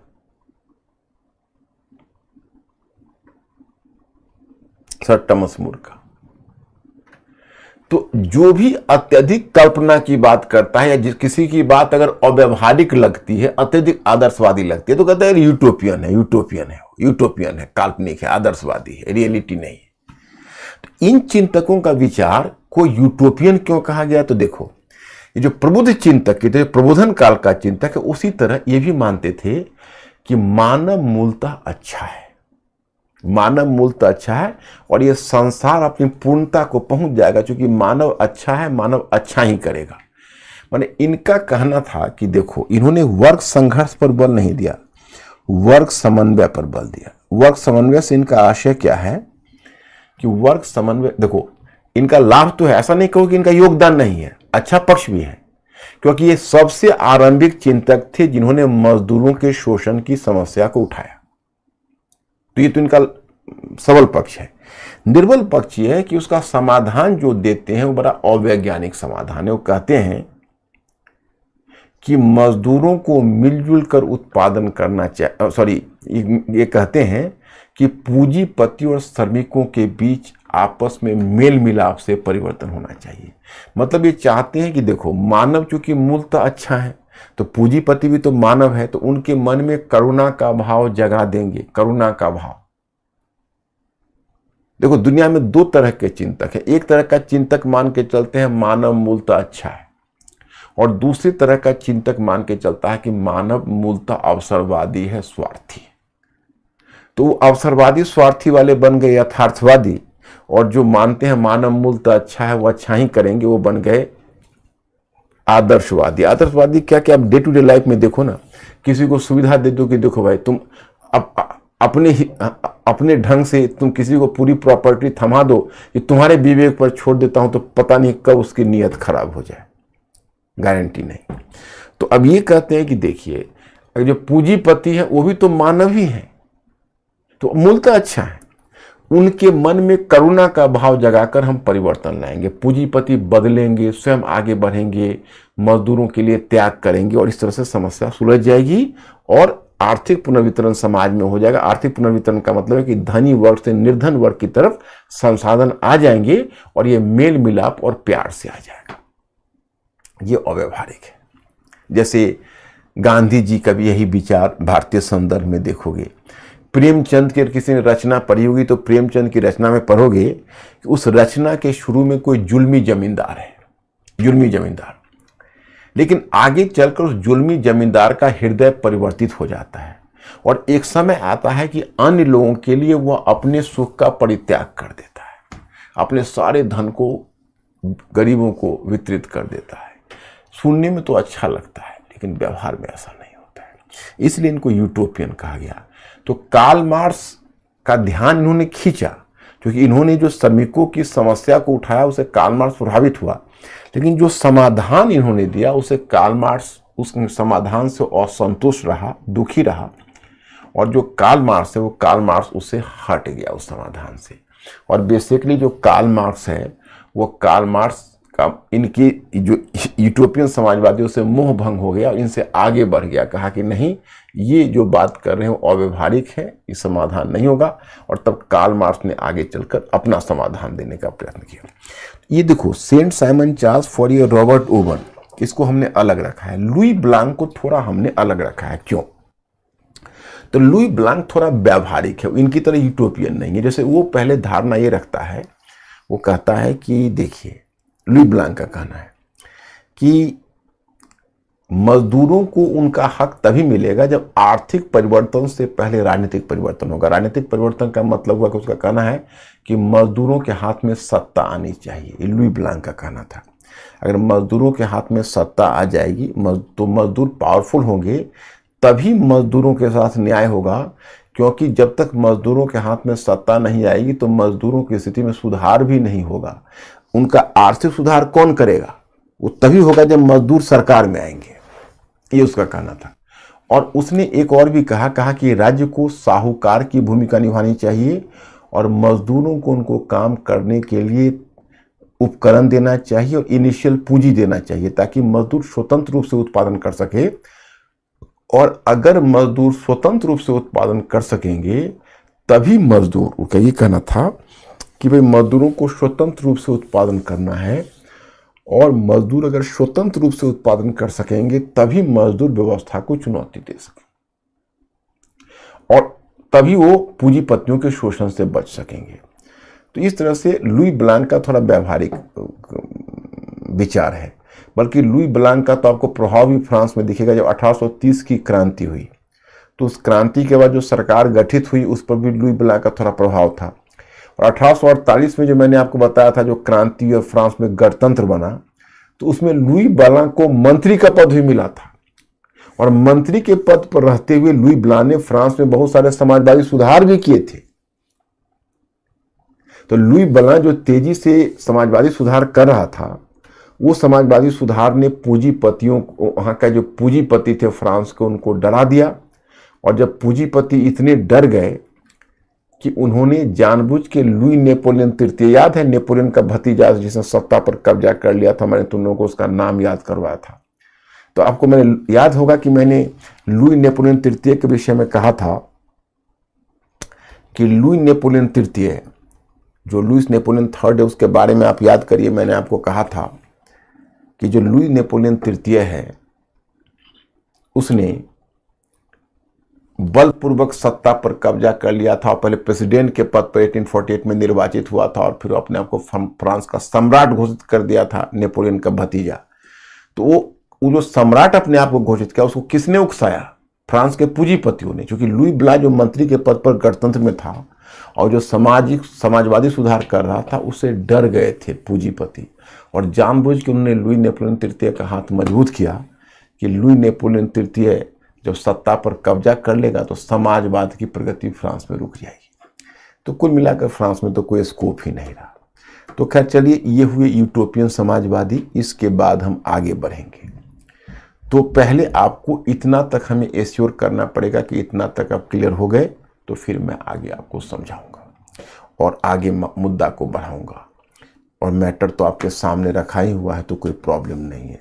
Sir Thomas More का। तो जो भी अत्यधिक कल्पना की बात करता है या जिस किसी की बात अगर अव्यवहारिक लगती है, अत्यधिक आदर्शवादी लगती है, तो कहता है यूटोपियन है, यूटोपियन है, यूटोपियन है, काल्पनिक है, आदर्शवादी है, रियलिटी नहीं है। तो इन चिंतकों का विचार को यूटोपियन क्यों कहा गया? तो देखो, ये जो प्रबुद्ध चिंतक, ये प्रबोधन काल का चिंतक है, उसी तरह ये भी मानते थे कि मानव मूलतः अच्छा है, मानव मूलतः अच्छा है और ये संसार अपनी पूर्णता को पहुंच जाएगा, क्योंकि मानव अच्छा है, मानव अच्छा ही करेगा। माने इनका कहना था कि देखो, इन्होंने वर्ग संघर्ष पर बल नहीं दिया, वर्ग समन्वय पर बल दिया। वर्ग समन्वय से इनका आशय क्या है कि वर्ग समन्वय, देखो इनका लाभ तो है, ऐसा नहीं कहो कि इनका योगदान नहीं है, अच्छा पक्ष भी है, क्योंकि ये सबसे आरंभिक चिंतक थे जिन्होंने मजदूरों के शोषण की समस्या को उठाया। तो ये तो इनका सबल पक्ष है। निर्बल पक्ष ये है कि उसका समाधान जो देते हैं वो बड़ा अवैज्ञानिक समाधान है। वो कहते हैं कि मजदूरों को मिलजुल कर उत्पादन करना चाहिए, ये कहते हैं कि पूंजीपति और श्रमिकों के बीच आपस में मेल मिलाप से परिवर्तन होना चाहिए। मतलब ये चाहते हैं कि देखो, मानव चूंकि मूलतः अच्छा है, तो पूंजीपति भी तो मानव है, तो उनके मन में करुणा का भाव जगा देंगे, करुणा का भाव। देखो, दुनिया में दो तरह के चिंतक हैं। एक तरह का चिंतक मान के चलते हैं मानव मूलतः अच्छा है, और दूसरी तरह का चिंतक मान के चलता है कि मानव मूलतः अवसरवादी है, स्वार्थी है। तो वो अवसरवादी स्वार्थी वाले बन गए यथार्थवादी, और जो मानते हैं मानव मूलतः अच्छा है, वो अच्छा ही करेंगे, वो बन गए आदर्शवादी। आदर्शवादी क्या क्या, आप डे टू डे लाइफ में देखो ना, किसी को सुविधा दे दो कि देखो भाई, तुम अपने ढंग से तुम किसी को पूरी प्रॉपर्टी थमा दो कि तुम्हारे विवेक पर छोड़ देता हूं, तो पता नहीं कब उसकी नीयत खराब हो जाए, गारंटी नहीं। तो अब ये कहते हैं कि देखिए, जो पूंजीपति है वो भी तो मानव ही है, तो मूलतः अच्छा है। उनके मन में करुणा का भाव जगाकर हम परिवर्तन लाएंगे, पूंजीपति बदलेंगे, स्वयं आगे बढ़ेंगे, मजदूरों के लिए त्याग करेंगे, और इस तरह से समस्या सुलझ जाएगी और आर्थिक पुनर्वितरण समाज में हो जाएगा। आर्थिक पुनर्वितरण का मतलब है कि धनी वर्ग से निर्धन वर्ग की तरफ संसाधन आ जाएंगे और ये मेल मिलाप और प्यार से आ जाएगा। ये अव्यवहारिक है। जैसे गांधी जी का भी यही विचार भारतीय संदर्भ में देखोगे। प्रेमचंद की किसी ने रचना पढ़ी होगी तो प्रेमचंद की रचना में पढ़ोगे कि उस रचना के शुरू में कोई जुल्मी जमींदार है, जुल्मी जमींदार, लेकिन आगे चलकर उस जुल्मी जमींदार का हृदय परिवर्तित हो जाता है और एक समय आता है कि अन्य लोगों के लिए वह अपने सुख का परित्याग कर देता है, अपने सारे धन को गरीबों को वितरित कर देता है। सुनने में तो अच्छा लगता है, लेकिन व्यवहार में ऐसा नहीं होता है, इसलिए इनको यूटोपियन कहा गया। तो कार्ल मार्क्स का ध्यान इन्होंने खींचा, क्योंकि इन्होंने जो श्रमिकों की समस्या को उठाया उसे कार्ल मार्क्स प्रभावित हुआ, लेकिन जो समाधान इन्होंने दिया उसे कार्ल मार्क्स उस समाधान से असंतुष्ट रहा, दुखी रहा, और जो कार्ल मार्क्स है वो कार्ल मार्क्स उससे हट गया उस समाधान से। और बेसिकली जो कार्ल मार्क्स है वो कार्ल मार्क्स का इनकी जो यूटोपियन समाजवादियों से मोह भंग हो गया और इनसे आगे बढ़ गया, कहा कि नहीं, ये जो बात कर रहे हैं वो अव्यवहारिक है, ये समाधान नहीं होगा। और तब कार्ल मार्क्स ने आगे चलकर अपना समाधान देने का प्रयत्न किया। ये देखो, Saint Simon Charles Fourier, Robert Owen, इसको हमने अलग रखा है। लुई ब्लांक को थोड़ा हमने अलग रखा है। क्यों? तो लुई ब्लांक थोड़ा व्यावहारिक है, इनकी तरह यूटोपियन नहीं है। जैसे वो पहले धारणा ये रखता है, वो कहता है कि देखिए, लुई ब्लांक का कहना है कि मजदूरों को उनका हक तभी मिलेगा जब आर्थिक परिवर्तन से पहले राजनीतिक परिवर्तन होगा। राजनीतिक परिवर्तन का मतलब हुआ कि उसका कहना है कि मजदूरों के हाथ में सत्ता आनी चाहिए। ये लुई ब्लांक का कहना था। अगर मजदूरों के हाथ में सत्ता आ जाएगी तो मजदूर पावरफुल होंगे, तभी मजदूरों के साथ न्याय होगा, क्योंकि जब तक मजदूरों के हाथ में सत्ता नहीं आएगी तो मजदूरों की स्थिति में सुधार भी नहीं होगा। उनका आर्थिक सुधार कौन करेगा? वो तभी होगा जब मजदूर सरकार में आएंगे, ये उसका कहना था। और उसने एक और भी कहा कि राज्य को साहूकार की भूमिका निभानी चाहिए और मजदूरों को उनको काम करने के लिए उपकरण देना चाहिए और इनिशियल पूंजी देना चाहिए, ताकि मजदूर स्वतंत्र रूप से उत्पादन कर सके। और अगर मजदूर स्वतंत्र रूप से उत्पादन कर सकेंगे तभी मजदूर, उनका ये कहना था कि भाई मजदूरों को स्वतंत्र रूप से उत्पादन करना है, और मजदूर अगर स्वतंत्र रूप से उत्पादन कर सकेंगे तभी मजदूर व्यवस्था को चुनौती दे सकें, और तभी वो पूंजीपतियों के शोषण से बच सकेंगे। तो इस तरह से लुई ब्लांक का थोड़ा व्यावहारिक विचार है, बल्कि लुई ब्लांक का तो आपको प्रभाव भी फ्रांस में दिखेगा। जब 1830 की क्रांति हुई तो उस क्रांति के बाद जो सरकार गठित हुई उस पर भी लुई ब्लांक का थोड़ा प्रभाव था। और 1848 में जो मैंने आपको बताया था जो क्रांति और फ्रांस में गणतंत्र बना, तो उसमें लुई ब्लांक को मंत्री का पद भी मिला था, और मंत्री के पद पर रहते हुए लुई ब्लांक ने फ्रांस में बहुत सारे समाजवादी सुधार भी किए थे। तो लुई ब्लांक जो तेजी से समाजवादी सुधार कर रहा था, वो समाजवादी सुधार ने पूंजीपतियों को, वहाँ का जो पूंजीपति थे फ्रांस के, उनको डरा दिया। और जब पूंजीपति इतने डर गए कि उन्होंने जानबूझ के लुई नेपोलियन तृतीय, याद है नेपोलियन का भतीजा जिसने सत्ता पर कब्जा कर लिया था, मैंने तुम लोगों को उसका नाम याद करवाया था। तो आपको मैंने याद होगा कि मैंने लुई नेपोलियन तृतीय के विषय में कहा था कि लुई नेपोलियन तृतीय, जो लुईस नेपोलियन थर्ड है, उसके बारे में आप याद करिए। मैंने आपको कहा था कि जो लुई नेपोलियन तृतीय है उसने बलपूर्वक सत्ता पर कब्जा कर लिया था। पहले प्रेसिडेंट के पद पर 1848 में निर्वाचित हुआ था, और फिर अपने आप को फ्रांस का सम्राट घोषित कर दिया था, नेपोलियन का भतीजा। तो वो जो सम्राट अपने आप को घोषित किया, उसको किसने उकसाया? फ्रांस के पूंजीपतियों ने, क्योंकि लुई ब्लांक जो मंत्री के पद पर गणतंत्र में था और जो समाजवादी सुधार कर रहा था, उससे डर गए थे पूंजीपति, और जानबूझ के उन्होंने लुई नेपोलियन तृतीय का हाथ मजबूत किया कि लुई नेपोलियन तृतीय जब सत्ता पर कब्जा कर लेगा तो समाजवाद की प्रगति फ्रांस में रुक जाएगी। तो कुल मिलाकर फ्रांस में तो कोई स्कोप ही नहीं रहा। तो खैर चलिए, ये हुए यूटोपियन समाजवादी। इसके बाद हम आगे बढ़ेंगे। तो पहले आपको इतना तक हमें एश्योर करना पड़ेगा कि इतना तक आप क्लियर हो गए, तो फिर मैं आगे आपको समझाऊंगा और आगे मुद्दा को बढ़ाऊंगा। और मैटर तो आपके सामने रखा ही हुआ है, तो कोई प्रॉब्लम नहीं है।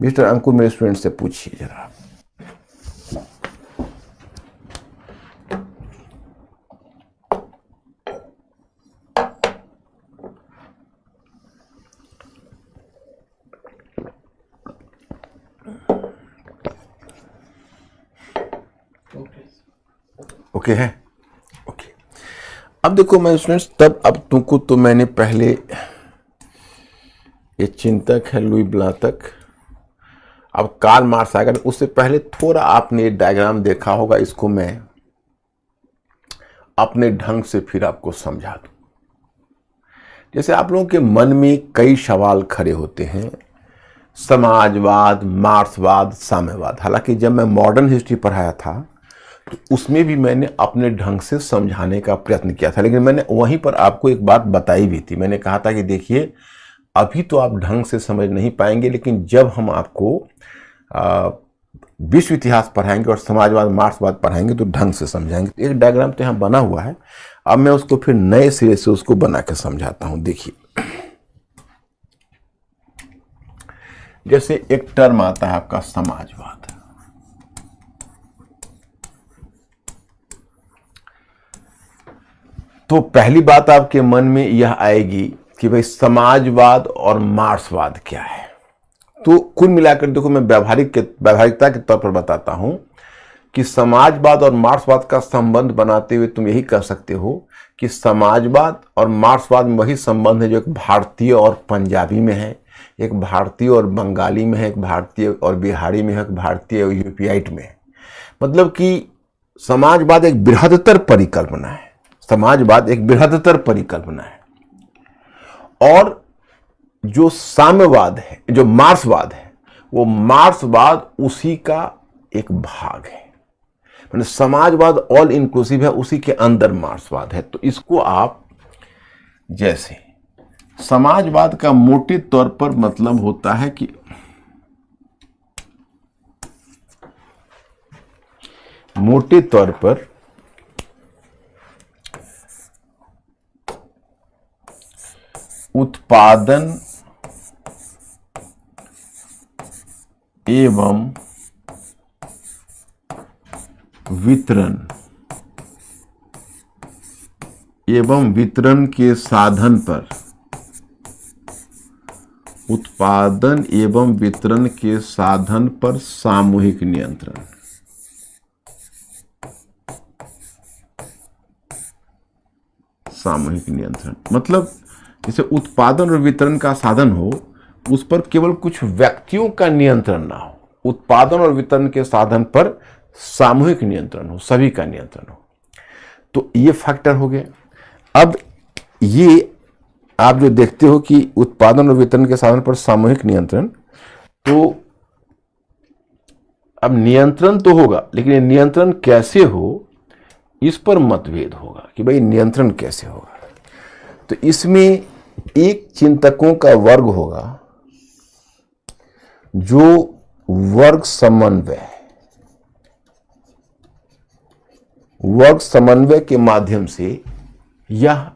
मिस्टर अंकुर, मेरे स्टूडेंट से पूछिए जरा। ओके है? ओके। अब देखो मैं स्टूडेंट्स, तब अब तुमको तो मैंने पहले ये चिंतक है लुई ब्लांक तक, अब कार्ल मार्क्स आएगा। उससे पहले थोड़ा आपने ये डायग्राम देखा होगा, इसको मैं अपने ढंग से फिर आपको समझा दूं। जैसे आप लोगों के मन में कई सवाल खड़े होते हैं, समाजवाद, मार्क्सवाद, साम्यवाद। हालांकि जब मैं मॉडर्न हिस्ट्री पढ़ाया था तो उसमें भी मैंने अपने ढंग से समझाने का प्रयत्न किया था, लेकिन मैंने वहीं पर आपको एक बात बताई भी थी। मैंने कहा था कि देखिए, अभी तो आप ढंग से समझ नहीं पाएंगे, लेकिन जब हम आपको विश्व इतिहास पढ़ाएंगे और समाजवाद, मार्क्सवाद पढ़ाएंगे तो ढंग से समझाएंगे। एक डायग्राम तो यहाँ बना हुआ है, अब मैं उसको फिर नए सिरे से उसको बना के समझाता हूँ। देखिए, जैसे एक टर्म आता है आपका समाजवाद। तो पहली बात आपके मन में यह आएगी कि भाई समाजवाद और मार्क्सवाद क्या है। तो कुल मिलाकर देखो, मैं व्यावहारिकता के तौर पर बताता हूं कि समाजवाद और मार्क्सवाद का संबंध बनाते हुए तुम यही कह सकते हो कि समाजवाद और मार्क्सवाद में वही संबंध है जो एक भारतीय और पंजाबी में है, एक भारतीय और बंगाली में है, एक भारतीय और बिहारी में है, एक भारतीय और यूपीआईट में है। मतलब कि समाजवाद एक बृहत्तर परिकल्पना है, समाजवाद एक बृहत्तर परिकल्पना है। और जो साम्यवाद है, जो मार्क्सवाद है, वो मार्क्सवाद उसी का एक भाग है। मैंने समाजवाद ऑल इंक्लूसिव है, उसी के अंदर मार्क्सवाद है। तो इसको आप जैसे समाजवाद का मोटे तौर पर मतलब होता है कि मोटे तौर पर उत्पादन एवं वितरण के साधन पर, उत्पादन एवं वितरण के साधन पर सामूहिक नियंत्रण। सामूहिक नियंत्रण मतलब जैसे उत्पादन और वितरण का साधन हो, उस पर केवल कुछ व्यक्तियों का नियंत्रण ना हो। उत्पादन और वितरण के साधन पर सामूहिक नियंत्रण हो, सभी का नियंत्रण हो। तो ये फैक्टर हो गए। अब ये आप जो देखते हो कि उत्पादन और वितरण के साधन पर सामूहिक नियंत्रण, तो अब नियंत्रण तो होगा, लेकिन ये नियंत्रण कैसे हो इस पर मतभेद होगा कि भाई नियंत्रण कैसे होगा। तो इसमें एक चिंतकों का वर्ग होगा जो वर्ग समन्वय के माध्यम से यह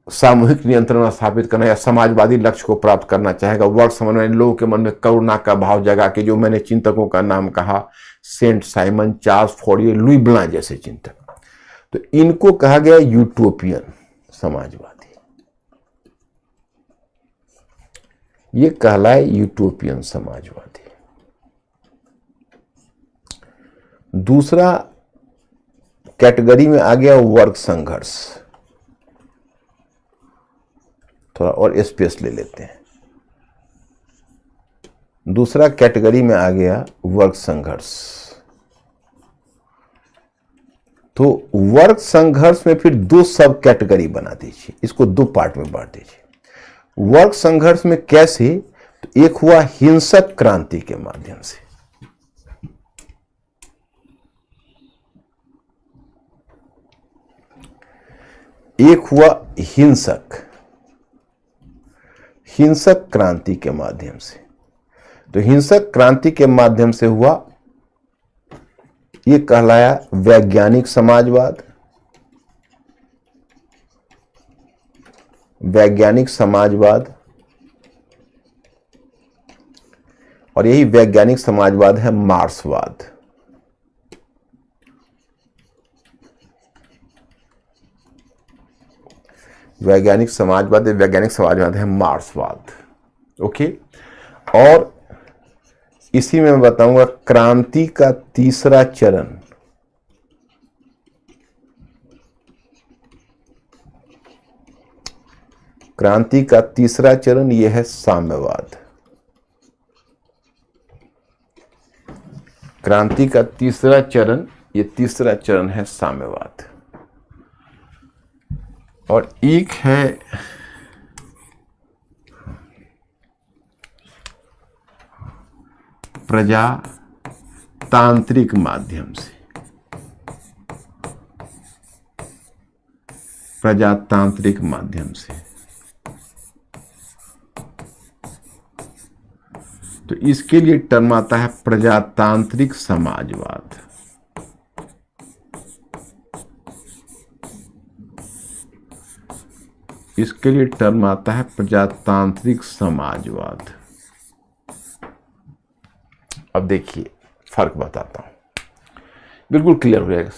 सामूहिक नियंत्रण स्थापित करना या समाजवादी लक्ष्य को प्राप्त करना चाहेगा। वर्ग समन्वय लोगों के मन में करुणा का भाव जगा के, जो मैंने चिंतकों का नाम कहा, Saint Simon, Charles Fourier, Louis Blanc जैसे चिंतक, तो इनको कहा गया यूटोपियन समाजवादी। ये कहलाए यूटोपियन समाजवादी। दूसरा कैटेगरी में आ गया वर्ग संघर्ष। थोड़ा और स्पेस ले लेते हैं। दूसरा कैटेगरी में आ गया वर्ग संघर्ष। तो वर्ग संघर्ष में फिर दो सब कैटेगरी बना दीजिए, इसको दो पार्ट में बांट दीजिए। वर्ग संघर्ष में कैसे? तो एक हुआ हिंसक क्रांति के माध्यम से, एक हुआ हिंसक क्रांति के माध्यम से। तो हिंसक क्रांति के माध्यम से हुआ, ये कहलाया वैज्ञानिक समाजवाद। वैज्ञानिक समाजवाद, और यही वैज्ञानिक समाजवाद है मार्क्सवाद। वैज्ञानिक समाजवाद है मार्क्सवाद। ओके, और इसी में मैं बताऊंगा क्रांति का तीसरा चरण, क्रांति का तीसरा चरण यह है साम्यवाद। क्रांति का तीसरा चरण, ये तीसरा चरण है साम्यवाद। और एक है प्रजातांत्रिक माध्यम से। प्रजातांत्रिक माध्यम से, तो इसके लिए टर्म आता है प्रजातांत्रिक समाजवाद। इसके लिए टर्म आता है प्रजातांत्रिक समाजवाद। अब देखिए फर्क बताता हूं, बिल्कुल क्लियर हो जाएगा।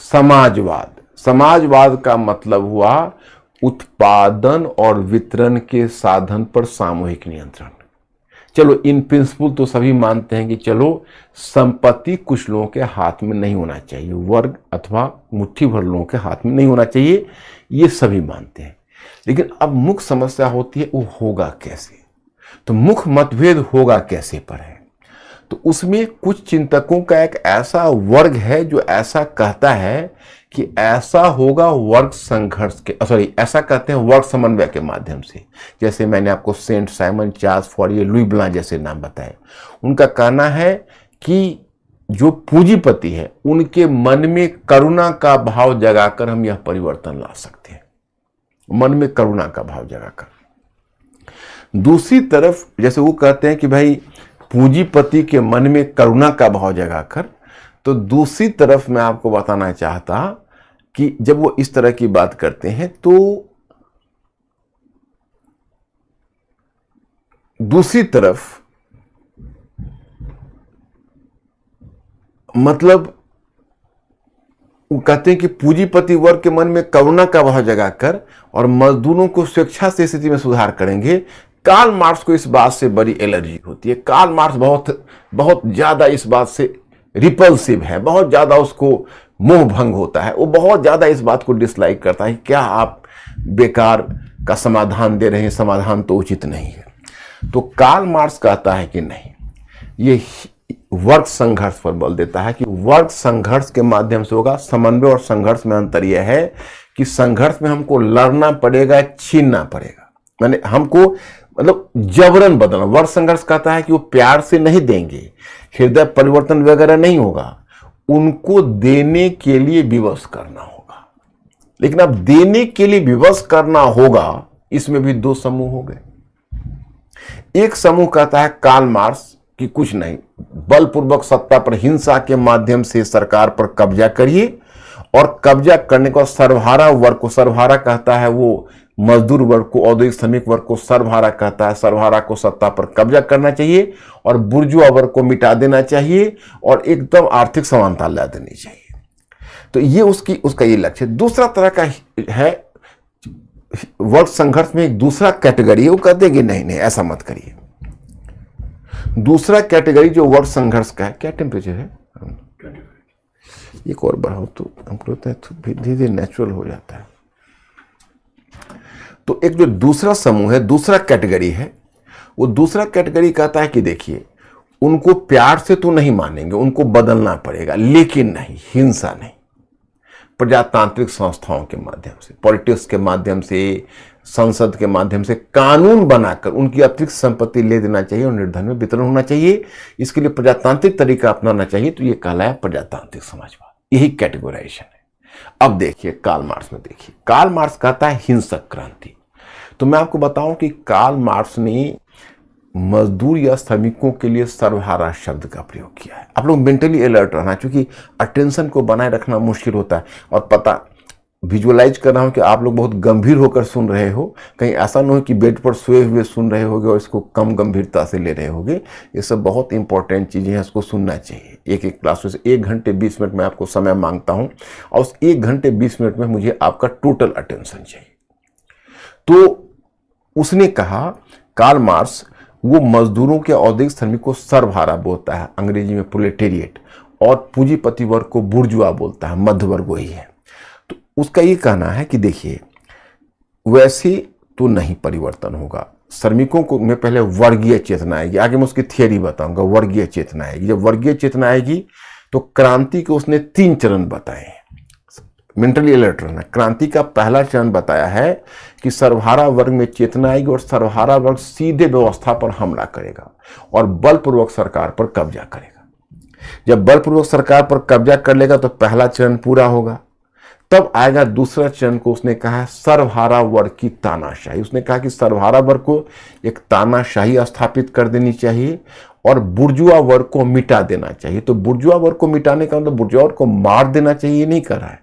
समाजवाद का मतलब हुआ उत्पादन और वितरण के साधन पर सामूहिक नियंत्रण। चलो इन प्रिंसिपल तो सभी मानते हैं कि चलो संपत्ति कुछ लोगों के हाथ में नहीं होना चाहिए, वर्ग अथवा मुट्ठी भर लोगों के हाथ में नहीं होना चाहिए, ये सभी मानते हैं। लेकिन अब मुख्य समस्या होती है वो होगा कैसे। तो मुख्य मतभेद होगा कैसे पर है। तो उसमें कुछ चिंतकों का एक ऐसा वर्ग है जो ऐसा कहता है कि ऐसा होगा वर्ग संघर्ष के, ऐसा कहते हैं वर्ग समन्वय के माध्यम से। जैसे मैंने आपको Saint Simon, Charles Fourier, Louis Blanc जैसे नाम बताए। उनका कहना है कि जो पूंजीपति है उनके मन में करुणा का भाव जगाकर हम यह परिवर्तन ला सकते हैं, मन में करुणा का भाव जगाकर। दूसरी तरफ जैसे वो कहते हैं कि भाई पूंजीपति के मन में करुणा का भाव जगाकर, तो दूसरी तरफ मैं आपको बताना चाहता कि जब वो इस तरह की बात करते हैं तो दूसरी तरफ मतलब वो कहते हैं कि पूंजीपति वर्ग के मन में करुणा का भाव जगाकर और मजदूरों को स्वेच्छा से स्थिति में सुधार करेंगे। कार्ल मार्क्स को इस बात से बड़ी एलर्जी होती है। कार्ल मार्क्स बहुत ज्यादा इस बात से रिपल्सिव है, बहुत ज्यादा उसको मोह भंग होता है, वो बहुत ज्यादा इस बात को डिसलाइक करता है। क्या आप बेकार का समाधान दे रहे हैं, समाधान तो उचित नहीं है। तो कार्ल मार्क्स कहता है कि नहीं, ये वर्ग संघर्ष पर बल देता है कि वर्ग संघर्ष के माध्यम से होगा। समन्वय और संघर्ष में अंतर यह है कि संघर्ष में हमको लड़ना पड़ेगा, छीनना पड़ेगा, माने हमको मतलब जबरन बदलना। वर्ग संघर्ष कहता है कि वो प्यार से नहीं देंगे, हृदय परिवर्तन वगैरह नहीं होगा, उनको देने के लिए विवश करना होगा। लेकिन अब देने के लिए विवश करना होगा, इसमें भी दो समूह हो गए। एक समूह कहता है कार्ल मार्क्स कि कुछ नहीं, बलपूर्वक सत्ता पर हिंसा के माध्यम से सरकार पर कब्जा करिए, और कब्जा करने को सर्वहारा वर्ग को, सर्वहारा कहता है वो मजदूर वर्ग को, औद्योगिक श्रमिक वर्ग को सर्वहारा कहता है, सर्वहारा को सत्ता पर कब्जा करना चाहिए और बुर्जुआ वर्ग को मिटा देना चाहिए और एकदम आर्थिक समानता ला देनी चाहिए। तो ये उसका ये लक्ष्य। दूसरा तरह का है वर्ग संघर्ष में एक दूसरा कैटेगरी है, वो कहते हैं कि नहीं ऐसा मत करिए। दूसरा कैटेगरी जो वर्ग संघर्ष का है, क्या टेम्परेचर है, एक और बढ़ाओ तो हमको लगता है धीरे धीरे नेचुरल हो जाता है। तो एक जो दूसरा समूह है, दूसरा कैटेगरी है, वो दूसरा कैटेगरी कहता है कि देखिए उनको प्यार से तो नहीं मानेंगे, उनको बदलना पड़ेगा, लेकिन नहीं, हिंसा नहीं, प्रजातांत्रिक संस्थाओं के माध्यम से, पॉलिटिक्स के माध्यम से, संसद के माध्यम से कानून बनाकर उनकी अतिरिक्त संपत्ति ले देना चाहिए और निर्धन में वितरण होना चाहिए। इसके लिए प्रजातांत्रिक तरीका अपनाना चाहिए। तो ये कहलाया प्रजातांत्रिक समाजवाद, यही कैटेगराइजेशन है। अब देखिए कार्ल मार्क्स में, देखिए कार्ल मार्क्स कहता है हिंसक क्रांति। तो मैं आपको बताऊं कि कार्ल मार्क्स ने मजदूर या श्रमिकों के लिए सर्वहारा शब्द का प्रयोग किया है। आप लोग मेंटली अलर्ट रहना, क्योंकि अटेंशन को बनाए रखना मुश्किल होता है। और पता विजुअलाइज कर रहा हूं कि आप लोग बहुत गंभीर होकर सुन रहे हो, कहीं ऐसा न हो कि बेड पर सोए हुए सुन रहे होगे और इसको कम गंभीरता से ले रहे होगे। ये सब बहुत इंपॉर्टेंट चीजें हैं, इसको सुनना चाहिए। एक क्लास में से 1 घंटे 20 मिनट में आपको समय मांगता हूं, और उस 1 घंटे 20 मिनट में मुझे आपका टोटल अटेंशन चाहिए। तो उसने कहा, कार्ल मार्क्स वो मजदूरों के औद्योगिक श्रमिक को सर्वहारा बोलता है, अंग्रेजी में प्रोलेटेरिएट, और पूंजीपति वर्ग को बुर्जुआ बोलता है, मध्य वर्ग वही है। तो उसका ये कहना है कि देखिए वैसे तो नहीं परिवर्तन होगा, श्रमिकों को में पहले वर्गीय चेतना आएगी, आगे मैं उसकी थियरी बताऊंगा। वर्गीय चेतना आएगी, जब वर्गीय चेतना आएगी तो क्रांति के उसने 3 चरण बताए हैं। मेंटली अलर्ट रहना। क्रांति का पहला चरण बताया है कि सर्वहारा वर्ग में चेतना आएगी और सर्वहारा वर्ग सीधे व्यवस्था पर हमला करेगा और बलपूर्वक सरकार पर कब्जा करेगा। जब बलपूर्वक सरकार पर कब्जा कर लेगा तो पहला चरण पूरा होगा। तब आएगा दूसरा चरण को उसने कहा है सर्वहारा वर्ग की तानाशाही। उसने कहा कि सर्वहारा वर्ग को एक तानाशाही स्थापित कर देनी चाहिए और बुर्जुआ वर्ग को मिटा देना चाहिए। तो बुर्जुआ वर्ग को मिटाने का मतलब बुर्जुआ वर्ग को मार देना चाहिए, ये नहीं कर रहा है।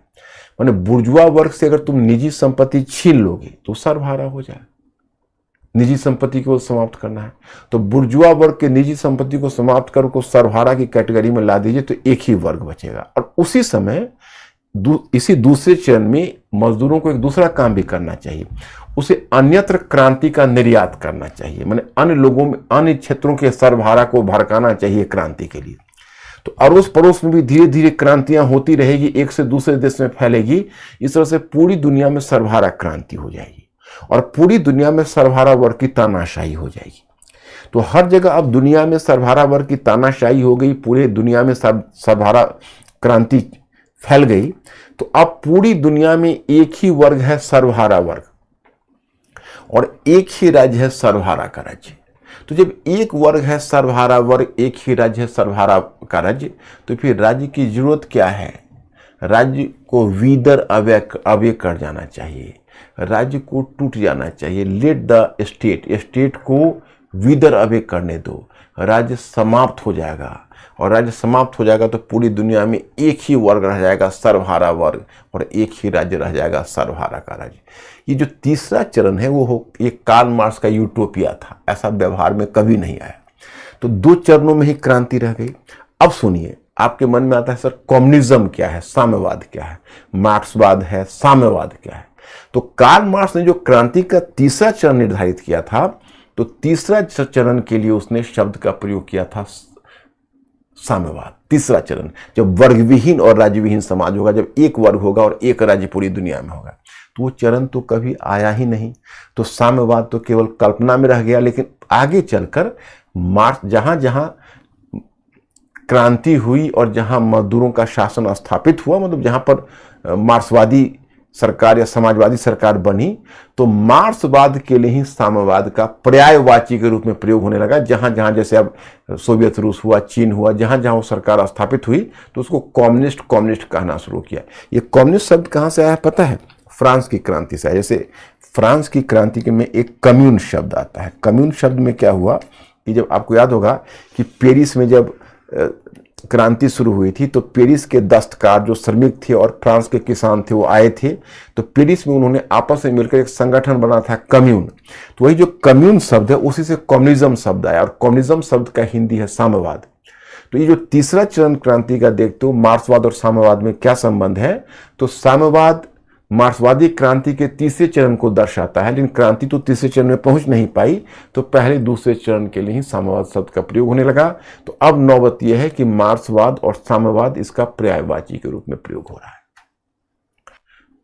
माने बुर्जुआ वर्ग से अगर तुम निजी संपत्ति छीन लोगे तो सर्वहारा हो जाए, निजी संपत्ति को समाप्त करना है। तो बुर्जुआ वर्ग के निजी संपत्ति को समाप्त कर को सर्वहारा की कैटेगरी में ला दीजिए तो एक ही वर्ग बचेगा। और उसी समय इसी दूसरे चरण में मजदूरों को एक दूसरा काम भी करना चाहिए, उसे अन्यत्र क्रांति का निर्यात करना चाहिए, माने अन्य लोगों में, अन्य क्षेत्रों के सर्वहारा को भड़काना चाहिए क्रांति के लिए। तो अड़ोस पड़ोस में भी धीरे धीरे क्रांतियां होती रहेगी, एक से दूसरे देश में फैलेगी। इस तरह से पूरी दुनिया में सर्वहारा क्रांति हो जाएगी और पूरी दुनिया में सर्वहारा वर्ग की तानाशाही हो जाएगी। तो हर जगह अब दुनिया में सर्वहारा वर्ग की तानाशाही हो गई, पूरे दुनिया में सर्वहारा क्रांति फैल गई। तो अब पूरी दुनिया में एक ही वर्ग है सर्वहारा वर्ग और एक ही राज्य है सर्वहारा का राज्य। तो जब एक वर्ग है सर्वहारा वर्ग, एक ही राज्य है सर्वहारा का राज्य, तो फिर राज्य की जरूरत क्या है? राज्य को विदर अवे कर जाना चाहिए, राज्य को टूट जाना चाहिए। लेट द स्टेट को विदर अवे करने दो, राज्य समाप्त हो जाएगा। और राज्य समाप्त हो जाएगा तो पूरी दुनिया में एक ही वर्ग रह जाएगा सर्वहारा वर्ग, और एक ही राज्य रह जाएगा सर्वहारा का राज्य। ये जो तीसरा चरण है वो ये कार्ल मार्क्स का यूटोपिया था, ऐसा व्यवहार में कभी नहीं आया। तो 2 चरणों में ही क्रांति रह गई। अब सुनिए, आपके मन में आता है सर कम्युनिज्म क्या है, साम्यवाद क्या है, मार्क्सवाद है, साम्यवाद क्या है? तो कार्ल मार्क्स ने जो क्रांति का तीसरा चरण निर्धारित किया था, तो तीसरा चरण के लिए उसने शब्द का प्रयोग किया था साम्यवाद। तीसरा चरण, जब वर्गविहीन और राज्यविहीन समाज होगा, जब एक वर्ग होगा और एक राज्य पूरी दुनिया में होगा, तो वो चरण तो कभी आया ही नहीं। तो साम्यवाद तो केवल कल्पना में रह गया। लेकिन आगे चलकर मार्क्स जहां जहां क्रांति हुई और जहां मजदूरों का शासन स्थापित हुआ, मतलब जहां पर मार्क्सवादी सरकार या समाजवादी सरकार बनी, तो मार्क्सवाद के लिए ही साम्यवाद का पर्यायवाची के रूप में प्रयोग होने लगा। जहां जहां जैसे अब सोवियत रूस हुआ, चीन हुआ, जहां जहां वो सरकार स्थापित हुई तो उसको कम्युनिस्ट कहना शुरू किया। ये कम्युनिस्ट शब्द कहां से आया पता है? फ्रांस की क्रांति से आया। जैसे फ्रांस की क्रांति के में एक कम्यून शब्द आता है। कम्यून शब्द में क्या हुआ कि जब आपको याद होगा कि पेरिस में जब क्रांति शुरू हुई थी, तो पेरिस के दस्तकार जो श्रमिक थे और फ्रांस के किसान थे वो आए थे, तो पेरिस में उन्होंने आपस में मिलकर एक संगठन बना था कम्यून। तो वही जो कम्यून शब्द है उसी से कम्युनिज्म शब्द आया, और कम्युनिज्म शब्द का हिंदी है साम्यवाद। तो ये जो तीसरा चरण क्रांति का देखते हो, मार्क्सवाद और साम्यवाद में क्या संबंध है? तो साम्यवाद मार्क्सवादी क्रांति के तीसरे चरण को दर्शाता है, लेकिन क्रांति तो तीसरे चरण में पहुंच नहीं पाई, तो पहले दूसरे चरण के लिए ही साम्यवाद शब्द का प्रयोग होने लगा। तो अब नौबत यह है कि मार्क्सवाद और साम्यवाद इसका पर्यायवाची के रूप में प्रयोग हो रहा है।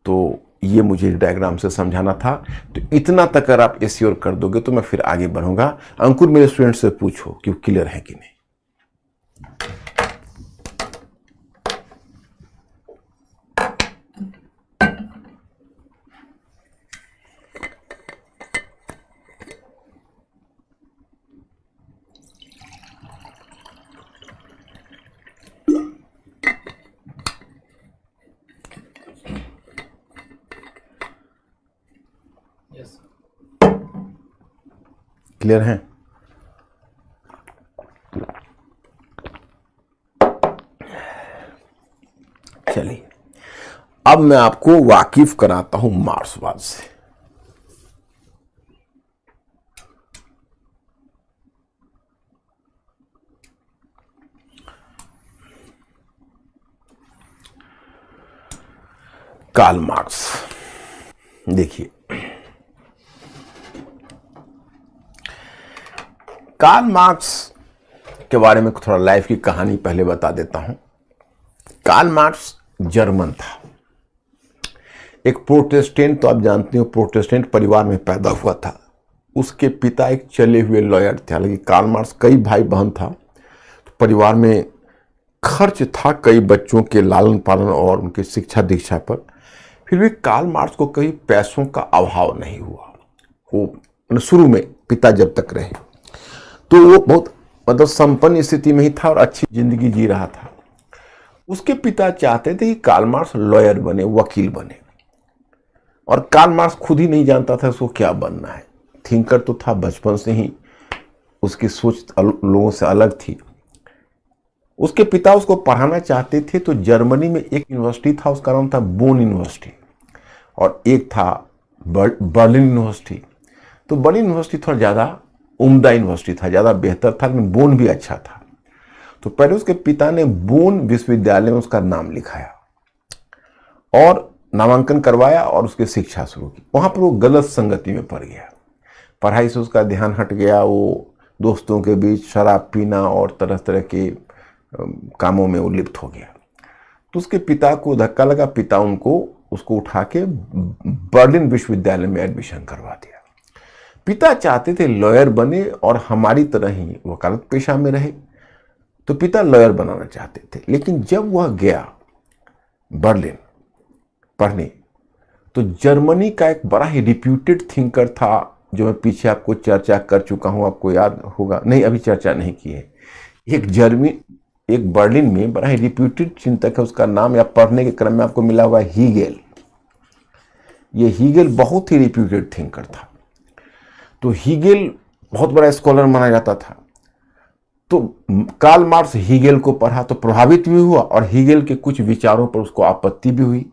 तो ये मुझे डायग्राम से समझाना था। तो इतना तक अगर आप एश्योर कर दोगे तो मैं फिर आगे बढ़ूंगा। अंकुर मेरे स्टूडेंट से पूछो कि वो क्लियर है कि नहीं। यस क्लियर है? चलिए अब मैं आपको वाकिफ कराता हूं मार्क्सवाद से। कार्ल मार्क्स, देखिए कार्ल मार्क्स के बारे में थोड़ा लाइफ की कहानी पहले बता देता हूं। कार्ल मार्क्स जर्मन था, एक प्रोटेस्टेंट, तो आप जानते हो प्रोटेस्टेंट परिवार में पैदा हुआ था। उसके पिता एक चले हुए लॉयर थे। हालांकि कार्ल मार्क्स कई भाई बहन था, तो परिवार में खर्च था कई बच्चों के लालन पालन और उनकी शिक्षा दीक्षा पर। फिर भी कार्ल मार्क्स को कभी पैसों का अभाव नहीं हुआ। वो शुरू में पिता जब तक रहे तो वो बहुत मतलब संपन्न स्थिति में ही था और अच्छी जिंदगी जी रहा था। उसके पिता चाहते थे कि कार्ल मार्क्स लॉयर बने, वकील बने, और कार्ल मार्क्स खुद ही नहीं जानता था उसको क्या बनना है। थिंकर तो था, बचपन से ही उसकी सोच लोगों से अलग थी। उसके पिता उसको पढ़ाना चाहते थे, तो जर्मनी में एक यूनिवर्सिटी था, उसका नाम था बोन यूनिवर्सिटी, और एक था बर्लिन यूनिवर्सिटी। तो बर्लिन यूनिवर्सिटी थोड़ा ज़्यादा उम्दा यूनिवर्सिटी था, ज़्यादा बेहतर था, लेकिन बोन भी अच्छा था। तो पहले उसके पिता ने बोन विश्वविद्यालय में उसका नाम लिखाया और नामांकन करवाया और उसकी शिक्षा शुरू की। वहाँ पर वो गलत संगति में पड़ गया, पढ़ाई से उसका ध्यान हट गया। वो दोस्तों के बीच शराब पीना और तरह तरह के कामों में वो लिप्त हो गया। तो उसके पिता को धक्का लगा, पिता उसको उठा के बर्लिन विश्वविद्यालय में एडमिशन करवा दिया। पिता चाहते थे लॉयर बने और हमारी तरह ही वकालत पेशा में रहे, तो पिता लॉयर बनाना चाहते थे। लेकिन जब वह गया बर्लिन पढ़ने, तो जर्मनी का एक बड़ा ही रिप्यूटेड थिंकर था जो मैं पीछे आपको चर्चा कर चुका हूं, आपको याद होगा, नहीं अभी चर्चा नहीं की है। एक बर्लिन में बड़ा ही रिप्यूटेड चिंतक है, उसका नाम या पढ़ने के क्रम में आपको मिला होगा हीगेल। ये हीगेल बहुत ही रिप्यूटेड थिंकर था। तो हीगेल बहुत बड़ा स्कॉलर माना जाता था। तो कार्ल मार्क्स हीगेल को पढ़ा तो प्रभावित भी हुआ और हीगेल के कुछ विचारों पर उसको आपत्ति भी हुई।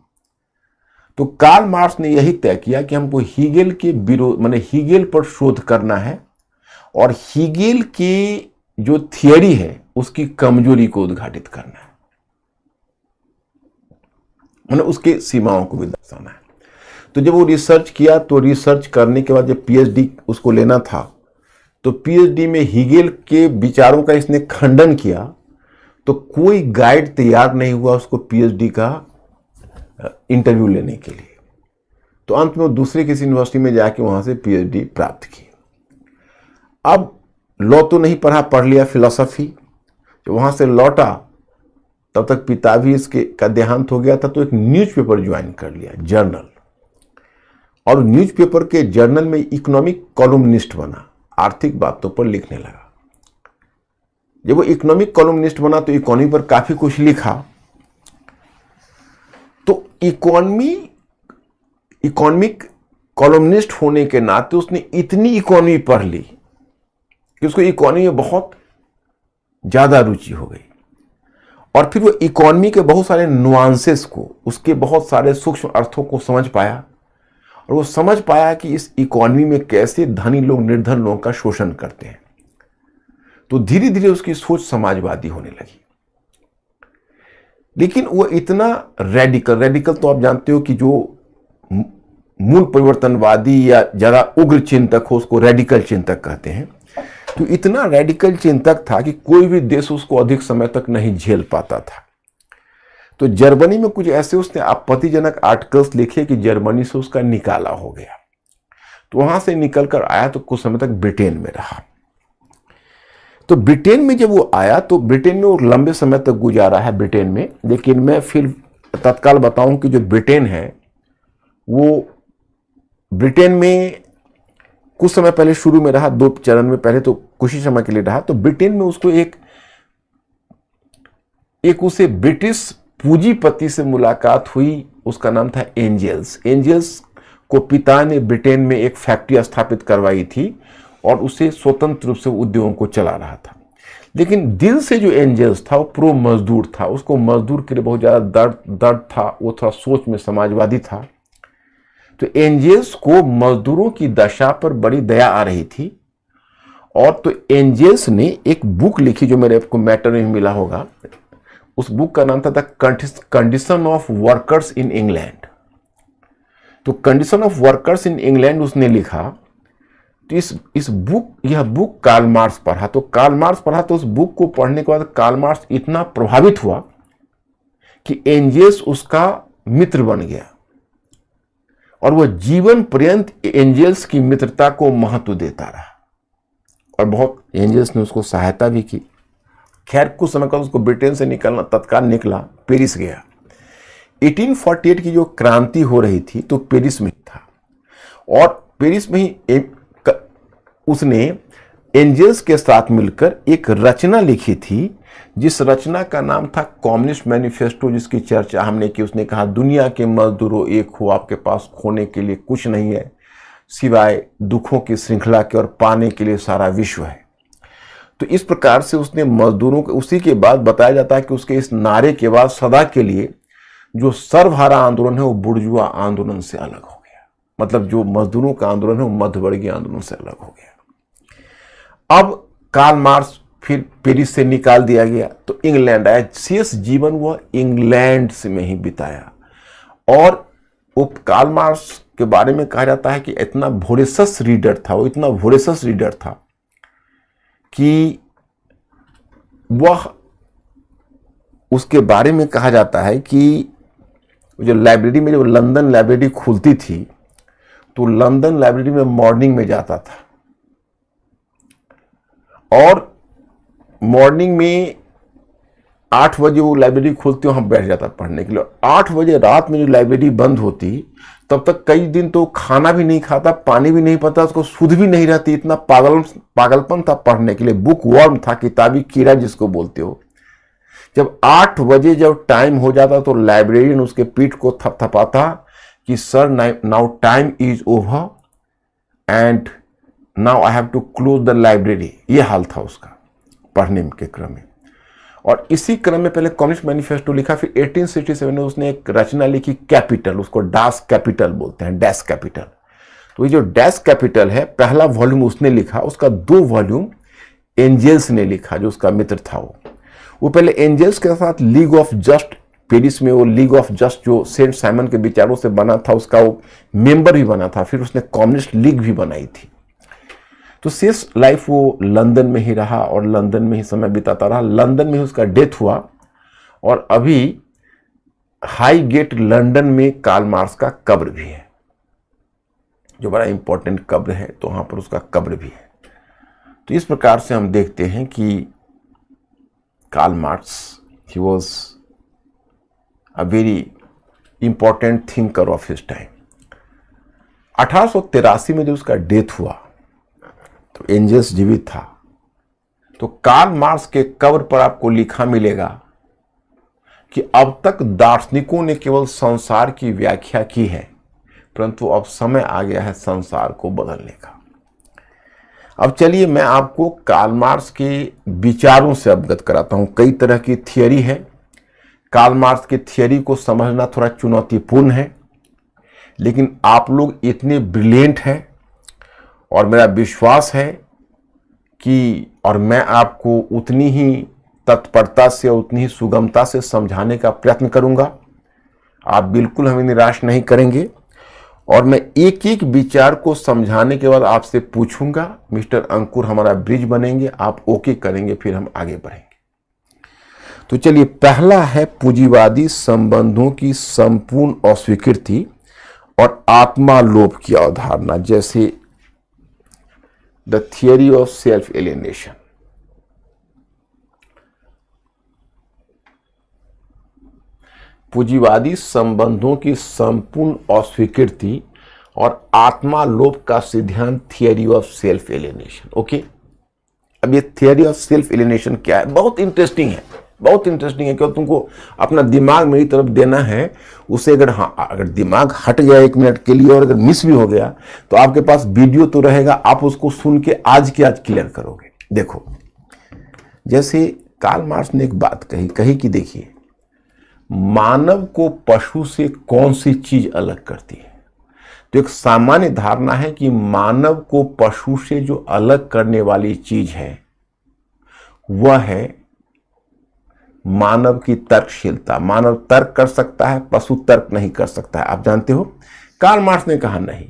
तो कार्ल मार्क्स ने यही तय किया कि हमको हीगेल के विरोध, माने हीगेल पर शोध करना है और हीगेल की जो थियरी है उसकी कमजोरी को उद्घाटित करना है, माने उसके सीमाओं को भी दर्शाना है। तो जब वो रिसर्च किया तो रिसर्च करने के बाद जब पीएचडी उसको लेना था तो पीएचडी में हीगेल के विचारों का इसने खंडन किया, तो कोई गाइड तैयार नहीं हुआ उसको पीएचडी का इंटरव्यू लेने के लिए। तो अंत में वो दूसरे किसी यूनिवर्सिटी में जाके वहां से पीएचडी प्राप्त की। अब लॉ तो नहीं पढ़ा, पढ़ लिया फिलॉसफी। जब वहां से लौटा तब तक पिता भी इसके का देहांत हो गया था, तो एक न्यूज़पेपर ज्वाइन कर लिया, जर्नल। और न्यूज़पेपर के जर्नल में इकोनॉमिक कॉलमनिस्ट बना, आर्थिक बातों पर लिखने लगा। जब वो इकोनॉमिक कॉलमनिस्ट बना तो इकोनॉमी पर काफी कुछ लिखा। तो इकोनॉमिक कॉलमनिस्ट होने के नाते उसने इतनी इकोनॉमी पढ़ ली कि उसको इकोनॉमी में बहुत ज्यादा रुचि हो गई। और फिर वो इकोनॉमी के बहुत सारे नुआंसेस को, उसके बहुत सारे सूक्ष्म अर्थों को समझ पाया और वो समझ पाया कि इस इकोनॉमी में कैसे धनी लोग निर्धन लोगों का शोषण करते हैं। तो धीरे धीरे उसकी सोच समाजवादी होने लगी। लेकिन वो इतना रेडिकल तो आप जानते हो कि जो मूल परिवर्तनवादी या ज्यादा उग्र चिंतक हो उसको रेडिकल चिंतक कहते हैं। तो इतना रेडिकल चिंतक था कि कोई भी देश उसको अधिक समय तक नहीं झेल पाता था। तो जर्मनी में कुछ ऐसे उसने आपत्तिजनक आर्टिकल्स लिखे कि जर्मनी से उसका निकाला हो गया। तो वहां से निकलकर आया तो कुछ समय तक ब्रिटेन में रहा। तो ब्रिटेन में जब वो आया तो ब्रिटेन में वो लंबे समय तक गुजारा है ब्रिटेन में। लेकिन मैं फिर तत्काल बताऊं कि जो ब्रिटेन है वो ब्रिटेन में कुछ समय पहले शुरू में रहा, 2 चरण में, पहले तो कुछ ही समय के लिए रहा। तो ब्रिटेन में उसको एक उसे ब्रिटिश पूंजीपति से मुलाकात हुई, उसका नाम था एंजल्स। एंजल्स को पिता ने ब्रिटेन में एक फैक्ट्री स्थापित करवाई थी और उसे स्वतंत्र रूप से उद्योगों को चला रहा था। लेकिन दिल से जो एंजल्स था वो प्रो मजदूर था, उसको मजदूर के लिए बहुत ज्यादा दर्द था, वो थोड़ा सोच में समाजवादी था। तो एंजल्स को मजदूरों की दशा पर बड़ी दया आ रही थी और तो एंजल्स ने एक बुक लिखी जो मेरे आपको मैटर में मिला होगा। उस बुक का नाम था the condition of workers in England. तो condition of workers in England उसने लिखा। तो यह बुक कार्ल मार्क्स पढ़ा। तो कार्ल मार्क्स पढ़ा तो उस बुक को पढ़ने के बाद कार्ल मार्क्स इतना प्रभावित हुआ कि एंजल्स उसका मित्र बन गया और वह जीवन पर्यंत एंजल्स की मित्रता को महत्व देता रहा और बहुत एंजल्स ने उसको सहायता भी की। खैर कुछ समय बाद उसको ब्रिटेन से निकलना, तत्काल निकला, पेरिस गया। 1848 की जो क्रांति हो रही थी तो पेरिस में था और पेरिस में ही उसने एंजल्स के साथ मिलकर एक रचना लिखी थी जिस रचना का नाम था कम्युनिस्ट मैनिफेस्टो, जिसकी चर्चा हमने की। उसने कहा दुनिया के मजदूरों एक हो, आपके पास खोने के लिए कुछ नहीं है सिवाय दुखों की श्रृंखला के और पाने के लिए सारा विश्व है। तो इस प्रकार से उसने मजदूरों के, उसी के बाद बताया जाता है कि उसके इस नारे के बाद सदा के लिए जो सर्वहारा आंदोलन है वो बुर्जुआ आंदोलन से अलग हो गया। मतलब जो मजदूरों का आंदोलन है वो मध्यवर्गीय आंदोलन से अलग हो गया। अब कार्ल मार्क्स फिर पेरिस से निकाल दिया गया तो इंग्लैंड आया। शेष जीवन वह इंग्लैंड से में ही बिताया और वो कार्ल मार्क्स के बारे में कहा जाता है कि इतना वोरेसस रीडर था, वो इतना वोरेसस रीडर था कि वह, उसके बारे में कहा जाता है कि जो लाइब्रेरी में, जो लंदन लाइब्रेरी खुलती थी तो लंदन लाइब्रेरी में मॉर्निंग में जाता था और मॉर्निंग में 8 बजे वो लाइब्रेरी खोलती, वहाँ बैठ जाता पढ़ने के लिए। 8 बजे रात में जो लाइब्रेरी बंद होती, तब तक कई दिन तो खाना भी नहीं खाता, पानी भी नहीं पता, उसको सुध भी नहीं रहती, इतना पागलपन था पढ़ने के लिए। बुक वर्म था, किताबी कीड़ा जिसको बोलते हो। जब 8 बजे जब टाइम हो जाता तो लाइब्रेरियन उसके पीठ को थपथपाता कि sir now time is over and now I have to close the library. ये हाल था उसका पढ़ने के क्रम में। और इसी क्रम में पहले कम्युनिस्ट मैनिफेस्टो लिखा, फिर 1867 में उसने एक रचना लिखी कैपिटल, उसको डास कैपिटल बोलते हैं, डैश कैपिटल। तो ये जो डैश कैपिटल है, पहला वॉल्यूम उसने लिखा, उसका 2 वॉल्यूम एंजल्स ने लिखा, जो उसका मित्र था वो पहले एंजल्स के साथ लीग ऑफ जस्ट, पेरिस में वो लीग ऑफ जस्ट जो सेंट साइमन के विचारों से बना था, उसका वो मेंबर भी बना था। फिर उसने कम्युनिस्ट लीग भी बनाई थी। तो शेष लाइफ वो लंदन में ही रहा और लंदन में ही समय बिताता रहा। लंदन में ही उसका डेथ हुआ और अभी हाई गेट लंदन में कार्ल मार्क्स का कब्र भी है, जो बड़ा इंपॉर्टेंट कब्र है, तो वहां पर उसका कब्र भी है। तो इस प्रकार से हम देखते हैं कि Karl Marx he was a very important thinker of his time. 1883 में जो उसका डेथ हुआ तो एंजल्स जीवित था। तो कार्ल मार्क्स के कब्र पर आपको लिखा मिलेगा कि अब तक दार्शनिकों ने केवल संसार की व्याख्या की है, परंतु अब समय आ गया है संसार को बदलने का। अब चलिए मैं आपको कार्ल मार्क्स के विचारों से अवगत कराता हूं। कई तरह की थियरी है। कार्ल मार्क्स की थियरी को समझना थोड़ा चुनौतीपूर्ण है, लेकिन आप लोग इतने ब्रिलियंट हैं और मेरा विश्वास है कि, और मैं आपको उतनी ही तत्परता से और उतनी ही सुगमता से समझाने का प्रयत्न करूंगा। आप बिल्कुल हमें निराश नहीं करेंगे और मैं एक एक विचार को समझाने के बाद आपसे पूछूंगा। मिस्टर अंकुर हमारा ब्रिज बनेंगे, आप ओके करेंगे, फिर हम आगे बढ़ेंगे। तो चलिए, पहला है पूंजीवादी संबंधों की संपूर्ण अस्वीकृति और आत्मा लोभ की अवधारणा, जैसे the theory of self alienation. पूंजीवादी संबंधों की संपूर्ण अस्वीकृति और आत्मा लोभ का सिद्धांत, theory of self alienation. Okay, अब ये थियरी ऑफ सेल्फ एलिनेशन क्या है? बहुत इंटरेस्टिंग है, बहुत इंटरेस्टिंग है, क्योंकि तुमको अपना दिमाग मेरी तरफ देना है। उसे अगर दिमाग हट गया 1 मिनट के लिए और अगर मिस भी हो गया तो आपके पास वीडियो तो रहेगा, आप उसको सुन के आज के आज क्लियर करोगे। देखो, जैसे कार्ल मार्क्स ने एक बात कही कि देखिए, मानव को पशु से कौन सी चीज अलग करती है? तो एक सामान्य धारणा है कि मानव को पशु से जो अलग करने वाली चीज है वह है मानव की तर्कशीलता। मानव तर्क कर सकता है, पशु तर्क नहीं कर सकता है। आप जानते हो, कार्ल मार्क्स ने कहा नहीं,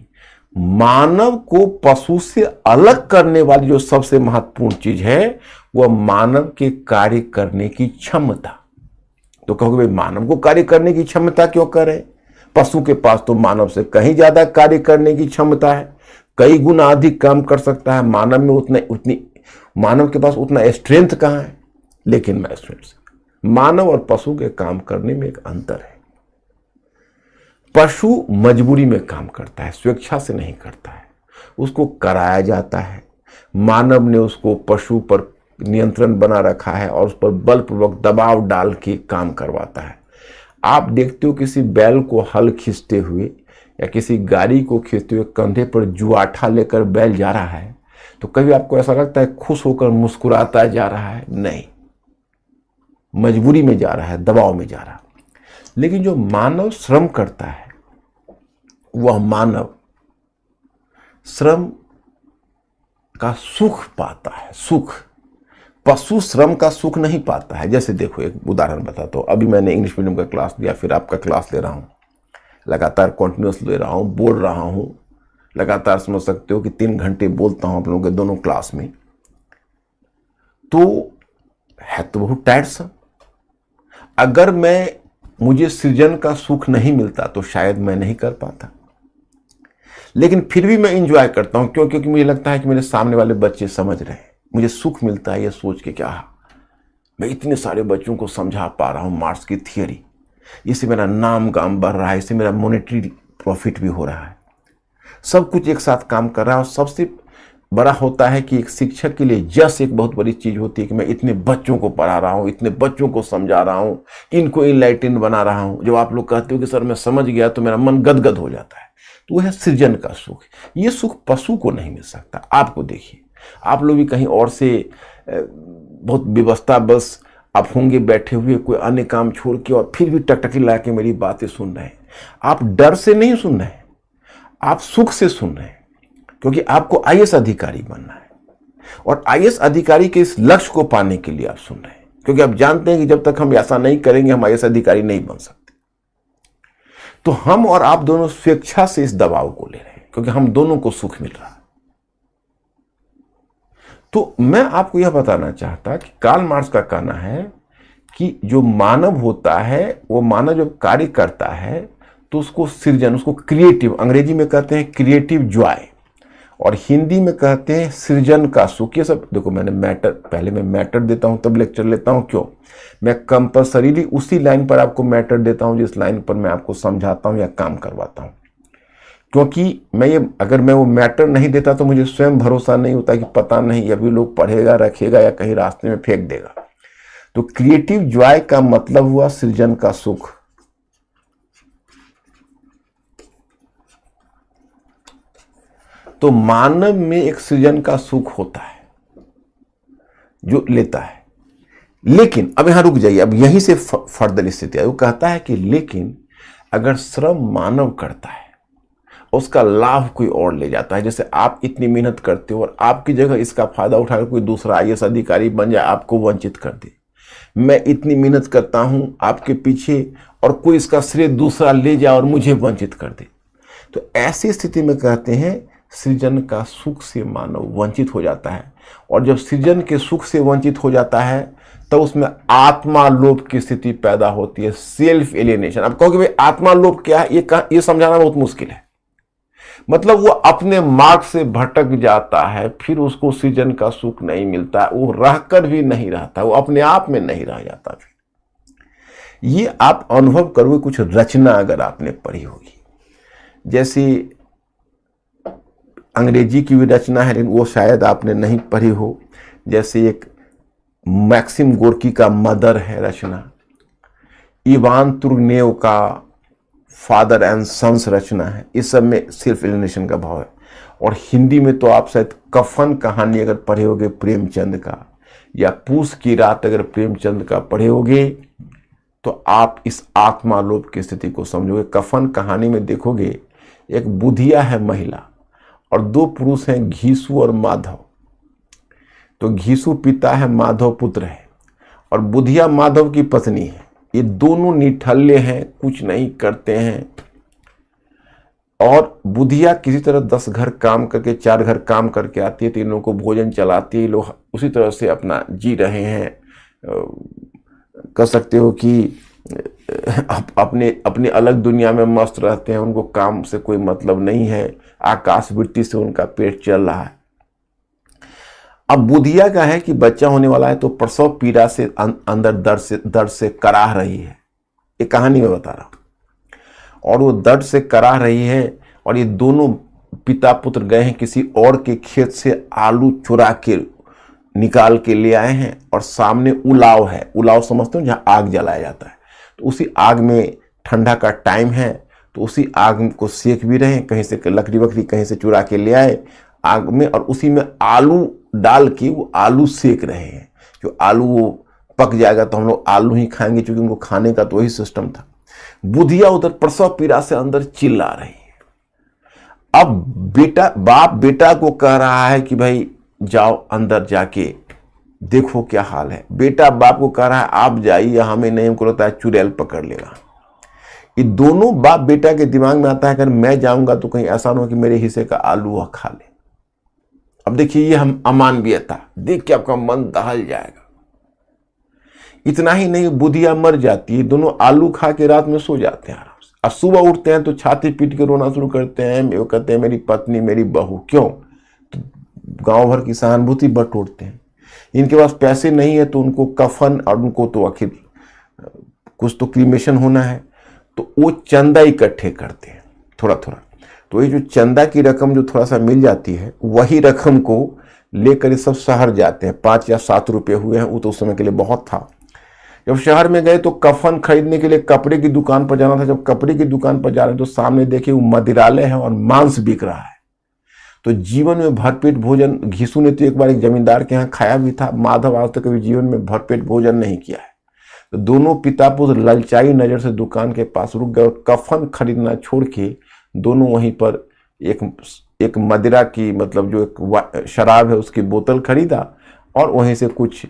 मानव को पशु से अलग करने वाली जो सबसे महत्वपूर्ण चीज है वह मानव के कार्य करने की क्षमता। तो कहोगे भाई, मानव को कार्य करने की क्षमता क्यों करे? पशु के पास तो मानव से कहीं ज्यादा कार्य करने की क्षमता है, कई गुना अधिक काम कर सकता है। मानव में मानव के पास उतना स्ट्रेंथ कहां है? लेकिन मैं स्ट्रेंथ, मानव और पशु के काम करने में एक अंतर है। पशु मजबूरी में काम करता है, स्वेच्छा से नहीं करता है, उसको कराया जाता है। मानव ने उसको पशु पर नियंत्रण बना रखा है और उस पर बलपूर्वक दबाव डाल के काम करवाता है। आप देखते हो किसी बैल को हल खींचते हुए या किसी गाड़ी को खींचते हुए कंधे पर जुआठा लेकर बैल जा रहा है, तो कभी आपको ऐसा लगता है खुश होकर मुस्कुराता जा रहा है? नहीं, मजबूरी में जा रहा है, दबाव में जा रहा है। लेकिन जो मानव श्रम करता है वह मानव श्रम का सुख पाता है। सुख, पशु श्रम का सुख नहीं पाता है। जैसे देखो, एक उदाहरण बताता हूं। अभी मैंने इंग्लिश मीडियम का क्लास दिया, फिर आपका क्लास ले रहा हूं, लगातार कंटिन्यूस ले रहा हूं, बोल रहा हूं लगातार। समझ सकते हो कि 3 घंटे बोलता हूं आप लोगों के दोनों क्लास में, तो है तो बहुत टायरसम। अगर मुझे सृजन का सुख नहीं मिलता तो शायद मैं नहीं कर पाता, लेकिन फिर भी मैं इंजॉय करता हूं। क्योंकि मुझे लगता है कि मेरे सामने वाले बच्चे समझ रहे हैं, मुझे सुख मिलता है ये सोच के क्या मैं इतने सारे बच्चों को समझा पा रहा हूँ मार्क्स की थियरी, इससे मेरा नाम गाम बढ़ रहा है, इससे मेरा मॉनेटरी प्रॉफिट भी हो रहा है, सब कुछ एक साथ काम कर रहा है। और सबसे बड़ा होता है कि एक शिक्षक के लिए जस एक बहुत बड़ी चीज होती है कि मैं इतने बच्चों को पढ़ा रहा हूँ, इतने बच्चों को समझा रहा हूँ, इनको इनलाइटेन बना रहा हूँ। जब आप लोग कहते हो कि सर मैं समझ गया, तो मेरा मन गदगद हो जाता है। तो वह है सृजन का सुख। ये सुख पशु को नहीं मिल सकता। आपको देखिए, आप लोग भी कहीं और से बहुत व्यवस्था बस आप होंगे बैठे हुए, कोई अन्य काम छोड़ के, और फिर भी टकटकी ला के मेरी बातें सुन रहे हैं। आप डर से नहीं सुन रहे हैं, आप सुख से सुन रहे हैं, क्योंकि आपको आईएएस अधिकारी बनना है। और आईएएस अधिकारी के इस लक्ष्य को पाने के लिए आप सुन रहे हैं, क्योंकि आप जानते हैं कि जब तक हम ऐसा नहीं करेंगे हम आईएएस अधिकारी नहीं बन सकते। तो हम और आप दोनों स्वेच्छा से इस दबाव को ले रहे हैं, क्योंकि हम दोनों को सुख मिल रहा है। तो मैं आपको यह बताना चाहता कि कार्ल मार्क्स का कहना है कि जो मानव होता है, वो मानव जब कार्य करता है तो उसको सृजन, उसको क्रिएटिव, अंग्रेजी में कहते हैं क्रिएटिव जॉय, और हिंदी में कहते हैं सृजन का सुख। ये सब देखो, मैंने मैटर, पहले मैं मैटर देता हूं तब लेक्चर लेता हूं। क्यों? मैं कंपल्सरीली उसी लाइन पर आपको मैटर देता हूं जिस लाइन पर मैं आपको समझाता हूं या काम करवाता हूं। क्योंकि अगर मैं वो मैटर नहीं देता तो मुझे स्वयं भरोसा नहीं होता कि पता नहीं अभी लोग पढ़ेगा, रखेगा या कहीं रास्ते में फेंक देगा। तो क्रिएटिव जॉय का मतलब हुआ सृजन का सुख। तो मानव में एक सृजन का सुख होता है जो लेता है। लेकिन अब यहां रुक जाइए, अब यहीं से फर्दर स्थिति है। वो कहता है कि लेकिन अगर श्रम मानव करता है, उसका लाभ कोई और ले जाता है, जैसे आप इतनी मेहनत करते हो और आपकी जगह इसका फायदा उठाकर कोई दूसरा आईएएस अधिकारी बन जाए, आपको वंचित कर दे। मैं इतनी मेहनत करता हूं आपके पीछे और कोई इसका श्रेय दूसरा ले जाए और मुझे वंचित कर दे। तो ऐसी स्थिति में कहते हैं सृजन का सुख से मानव वंचित हो जाता है। और जब सृजन के सुख से वंचित हो जाता है तब उसमें आत्मा लोभ की स्थिति पैदा होती है, सेल्फ एलियनेशन। अब कहोगे भाई आत्मा लोभ क्या है, ये समझाना बहुत मुश्किल है। मतलब वो अपने मार्ग से भटक जाता है, फिर उसको सृजन का सुख नहीं मिलता, वो रहकर भी नहीं रहता, वो अपने आप में नहीं रह जाता। फिर ये आप अनुभव करोगे कुछ रचना अगर आपने पढ़ी होगी, जैसे अंग्रेजी की भी रचना है लेकिन वो शायद आपने नहीं पढ़ी हो। जैसे एक मैक्सिम गोर्की का मदर है रचना, इवान तुर्गनेव का फादर एंड सन्स रचना है। इस सब में सेल्फ एलियनेशन का भाव है। और हिंदी में तो आप शायद कफन कहानी अगर पढ़े होगे प्रेमचंद का, या पूस की रात अगर प्रेमचंद का पढ़े होगे, तो आप इस आत्मालोभ की स्थिति को समझोगे। कफन कहानी में देखोगे एक बुधिया है महिला और दो पुरुष हैं, घीसू और माधव। तो घीसू पिता है, माधव पुत्र है, और बुधिया माधव की पत्नी है। ये दोनों निठल्ले हैं, कुछ नहीं करते हैं। और बुधिया किसी तरह 10 घर काम करके, 4 घर काम करके आती है, तीनों को भोजन चलाती है। लोग उसी तरह से अपना जी रहे हैं। कह सकते हो कि अपने अलग दुनिया में मस्त रहते हैं, उनको काम से कोई मतलब नहीं है, आकाशवृत्ति से उनका पेट चल रहा है। अब बुधिया का है कि बच्चा होने वाला है, तो प्रसव पीड़ा से अंदर दर्द से कराह रही है। ये कहानी में बता रहा हूं। और वो दर्द से कराह रही है, और ये दोनों पिता पुत्र गए हैं किसी और के खेत से आलू चुरा के निकाल के ले आए हैं, और सामने उलाव है। उलाव समझते हो, जहां आग जलाया जाता है। तो उसी आग में ठंडा का टाइम है, तो उसी आग को सेक भी रहे हैं। कहीं से लकड़ी वकड़ी कहीं से चुरा के ले आए आग में, और उसी में आलू डाल के वो आलू सेक रहे हैं। जो आलू वो पक जाएगा तो हम लोग आलू ही खाएंगे, क्योंकि उनको खाने का तो वही सिस्टम था। बुधिया उधर प्रसव पीड़ा से अंदर चिल्ला रही है। अब बाप बेटा को कह रहा है कि भाई जाओ अंदर जाके देखो क्या हाल है। बेटा बाप को कह रहा है आप जाइए, हमें नहीं, हमको लगता है चुड़ैल पकड़ लेगा। ये दोनों बाप बेटा के दिमाग में आता है अगर मैं जाऊंगा तो कहीं ऐसा ना हो कि मेरे हिस्से का आलू वह खा ले। अब देखिए ये हम अमानवीयता देख के आपका मन दहल जाएगा। इतना ही नहीं, बुधिया मर जाती है, दोनों आलू खा के रात में सो जाते हैं आराम से। अब सुबह उठते हैं तो छाती पीट के रोना शुरू करते हैं। वो कहते हैं मेरी पत्नी, मेरी बहू। क्यों? तो गांव भर की सहानुभूति बटोरते हैं। इनके पास पैसे नहीं है तो उनको कफन, और उनको तो आखिर कुछ तो क्रीमेशन होना है, तो वो चंदा इकट्ठे करते हैं थोड़ा थोड़ा। तो ये जो चंदा की रकम जो थोड़ा सा मिल जाती है, वही रकम को लेकर ये सब शहर जाते हैं। 5 या 7 रुपये हुए हैं, वो तो उस समय के लिए बहुत था। जब शहर में गए तो कफन खरीदने के लिए कपड़े की दुकान पर जाना था। जब कपड़े की दुकान पर जा रहे हैं तो सामने देखे वो मदिरालय है और मांस बिक रहा है। तो जीवन में भरपेट भोजन, घीसू ने तो एक बार एक जमींदार के यहाँ खाया भी था, माधव आज तक कभी जीवन में भरपेट भोजन नहीं किया है। तो दोनों पिता पुत्र ललचाई नजर से दुकान के पास रुक गए और कफन खरीदना छोड़ के दोनों वहीं पर एक मदिरा की, मतलब जो एक शराब है उसकी बोतल खरीदा और वहीं से कुछ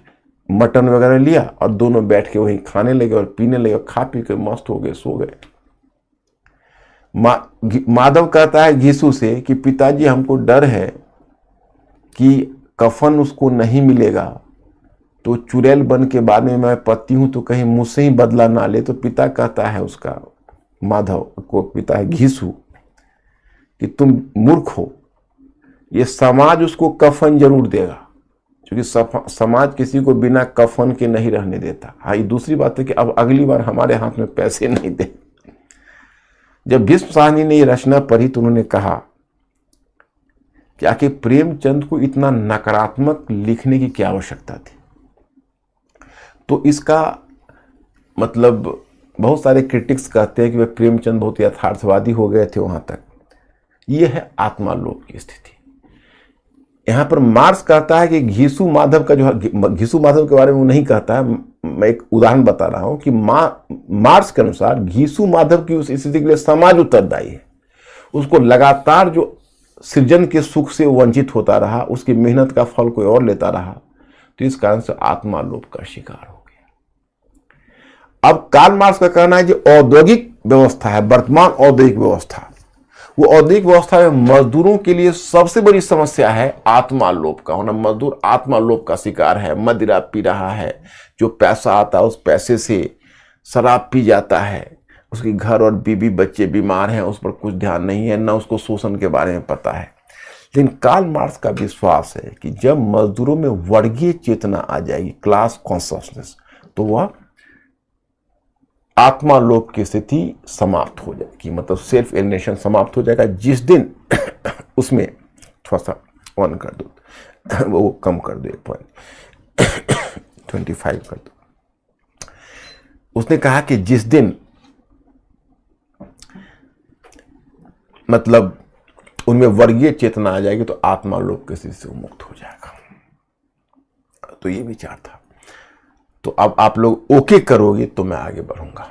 मटन वगैरह लिया और दोनों बैठ के वहीं खाने लगे और पीने लगे और खा पी के मस्त हो गए, सो गए। माधव कहता है घीसू से कि पिताजी हमको डर है कि कफन उसको नहीं मिलेगा, तो चुड़ैल बन के बाद में मैं पति हूं तो कहीं मुझसे ही बदला ना ले। तो पिता कहता है उसका, माधव को पिता है घीसू, कि तुम मूर्ख हो, ये समाज उसको कफन जरूर देगा, क्योंकि समाज किसी को बिना कफन के नहीं रहने देता। हाँ, ये दूसरी बात है कि अब अगली बार हमारे हाथ में पैसे नहीं दे। जब भीष्म साहनी ने ये रचना पढ़ी तो उन्होंने कहा कि आखिर प्रेमचंद को इतना नकारात्मक लिखने की क्या आवश्यकता थी। तो इसका मतलब बहुत सारे क्रिटिक्स कहते हैं कि वे प्रेमचंद बहुत यथार्थवादी हो गए थे वहां तक। यह है आत्मालोप की स्थिति। यहां पर मार्क्स कहता है कि घीसू माधव का जो, घीसू माधव के बारे में वो नहीं कहता है, मैं एक उदाहरण बता रहा हूं कि मार्क्स के अनुसार घीसू माधव की उस स्थिति के लिए समाज उत्तरदायी है। उसको लगातार जो सृजन के सुख से वंचित होता रहा, उसकी मेहनत का फल कोई और लेता रहा, तो इस कारण से आत्मालोप का शिकार हो गया। अब कार्ल मार्क्स का कहना है जो औद्योगिक व्यवस्था है, वर्तमान औद्योगिक व्यवस्था, वो औद्योगिक व्यवस्था में मजदूरों के लिए सबसे बड़ी समस्या है आत्मालोप का होना। मजदूर आत्मालोप का शिकार है, मदिरा पी रहा है, जो पैसा आता है उस पैसे से शराब पी जाता है, उसके घर और बीवी बच्चे बीमार हैं, उस पर कुछ ध्यान नहीं है, न उसको शोषण के बारे में पता है। लेकिन कार्ल मार्क्स का विश्वास है कि जब मजदूरों में वर्गीय चेतना आ जाएगी, क्लास कॉन्शसनेस, तो वह आत्मालोप की स्थिति समाप्त हो जाएगी, मतलब सेल्फ एलिनेशन समाप्त हो जाएगा। जिस दिन उसमें थोड़ा सा ऑन कर दो, वो कम कर दो, 1.25 कर दो। उसने कहा कि जिस दिन मतलब उनमें वर्गीय चेतना आ जाएगी तो आत्मालोप की स्थिति से मुक्त हो जाएगा। तो ये विचार था। तो अब आप लोग ओके करोगे तो मैं आगे बढ़ूंगा।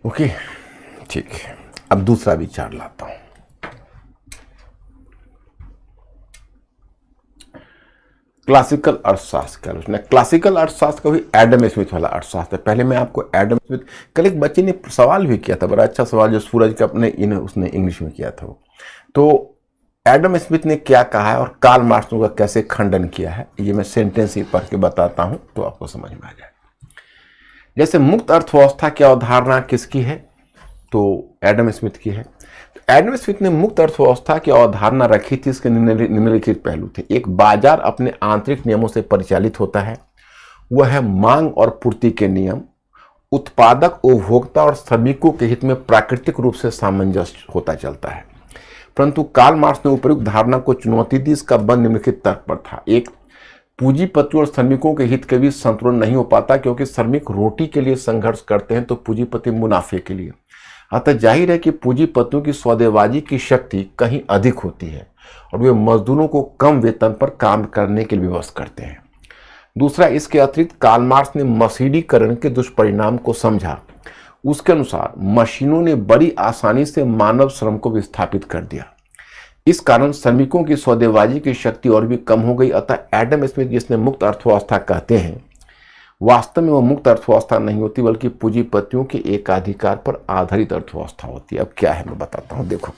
ओके, ठीक है। अब दूसरा विचार लाता हूं। क्लासिकल अर्थशास्त्र की आलोचना। क्लासिकल अर्थशास्त्र का भी एडम स्मिथ वाला अर्थशास्त्र है। पहले मैं आपको एडम स्मिथ, कल एक बच्चे ने सवाल भी किया था, बड़ा अच्छा सवाल, जो सूरज का अपने उसने इंग्लिश में किया था। तो एडम स्मिथ ने क्या कहा है और कार्ल मार्क्स ने कैसे खंडन किया है, ये मैं सेंटेंस ही पढ़ के बताता हूं तो आपको समझ में आ जाए। जैसे मुक्त अर्थव्यवस्था की अवधारणा किसकी है, तो एडम स्मिथ की है। तो एडम स्मिथ ने मुक्त अर्थव्यवस्था की अवधारणा रखी थी। इसके निम्नलिखित पहलू थे। एक, बाजार अपने आंतरिक नियमों से परिचालित होता है, वह है मांग और पूर्ति के नियम, उत्पादक, उपभोक्ता और श्रमिकों के हित में प्राकृतिक रूप से सामंजस्य होता चलता है। परंतु कार्ल मार्क्स ने उपयुक्त धारणा को चुनौती दी। इसका बंद निम्नलिखित तर्क पर था। एक, पूंजीपतियों और श्रमिकों के हित के बीच संतुलन नहीं हो पाता, क्योंकि श्रमिक रोटी के लिए संघर्ष करते हैं तो पूंजीपति मुनाफे के लिए। अतः जाहिर है कि पूंजीपतियों की सौदेबाजी की शक्ति कहीं अधिक होती है और वे मजदूरों को कम वेतन पर काम करने के लिए विवश करते हैं। दूसरा, इसके अतिरिक्त कार्ल मार्क्स ने मशीनीकरण के दुष्परिणाम को समझा। उसके अनुसार मशीनों ने बड़ी आसानी से मानव श्रम को विस्थापित कर दिया। इस कारण श्रमिकों की सौदेबाजी की शक्ति और भी कम हो गई। अतः एडम स्मिथ, जिसने मुक्त अर्थव्यवस्था कहते हैं, वास्तव में वो मुक्त अर्थव्यवस्था नहीं होती, बल्कि पूंजीपतियों के एकाधिकार पर आधारित अर्थव्यवस्था होती है। अब क्या है मैं बताता हूं। देखो,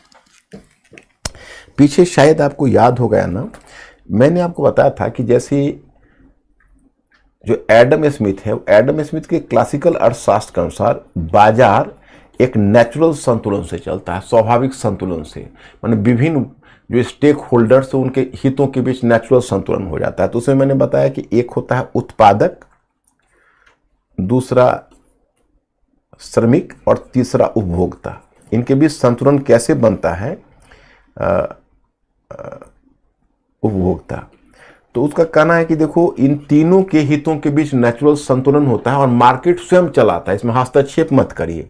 पीछे शायद आपको याद हो गया ना, मैंने आपको बताया था कि जैसे जो एडम स्मिथ है, एडम स्मिथ के क्लासिकल अर्थशास्त्र के अनुसार बाजार एक नेचुरल संतुलन से चलता है, स्वाभाविक संतुलन से, माने विभिन्न जो स्टेक होल्डर्स हैं उनके हितों के बीच नेचुरल संतुलन हो जाता है। तो उसमें मैंने बताया कि एक होता है उत्पादक, दूसरा श्रमिक और तीसरा उपभोक्ता। इनके बीच संतुलन कैसे बनता है? उपभोक्ता। तो उसका कहना है कि देखो, इन तीनों के हितों के बीच नेचुरल संतुलन होता है और मार्केट स्वयं चलाता है, इसमें हस्तक्षेप मत करिए।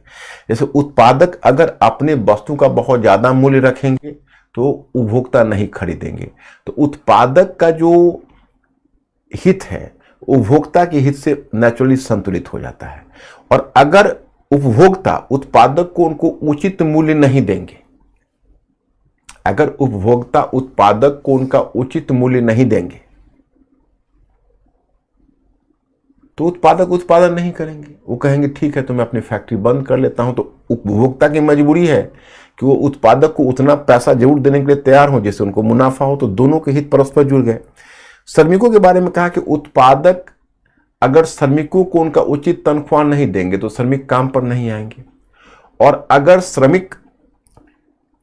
जैसे उत्पादक अगर अपने वस्तु का बहुत ज्यादा मूल्य रखेंगे तो उपभोक्ता नहीं खरीदेंगे। तो उत्पादक का जो हित है उपभोक्ता के हित से नेचुरली संतुलित हो जाता है। और अगर उपभोक्ता उत्पादक को उनको उचित मूल्य नहीं देंगे, अगर उपभोक्ता उत्पादक को उनका उचित मूल्य नहीं देंगे तो उत्पादक उत्पादन नहीं करेंगे। वो कहेंगे ठीक है तो मैं अपनी फैक्ट्री बंद कर लेता हूं। तो उपभोक्ता की मजबूरी है कि वो उत्पादक को उतना पैसा जरूर देने के लिए तैयार हो जिससे उनको मुनाफा हो। तो दोनों के हित परस्पर जुड़ गए। श्रमिकों के बारे में कहा कि उत्पादक अगर श्रमिकों को उनका उचित तनख्वाह नहीं देंगे तो श्रमिक काम पर नहीं आएंगे, और अगर श्रमिक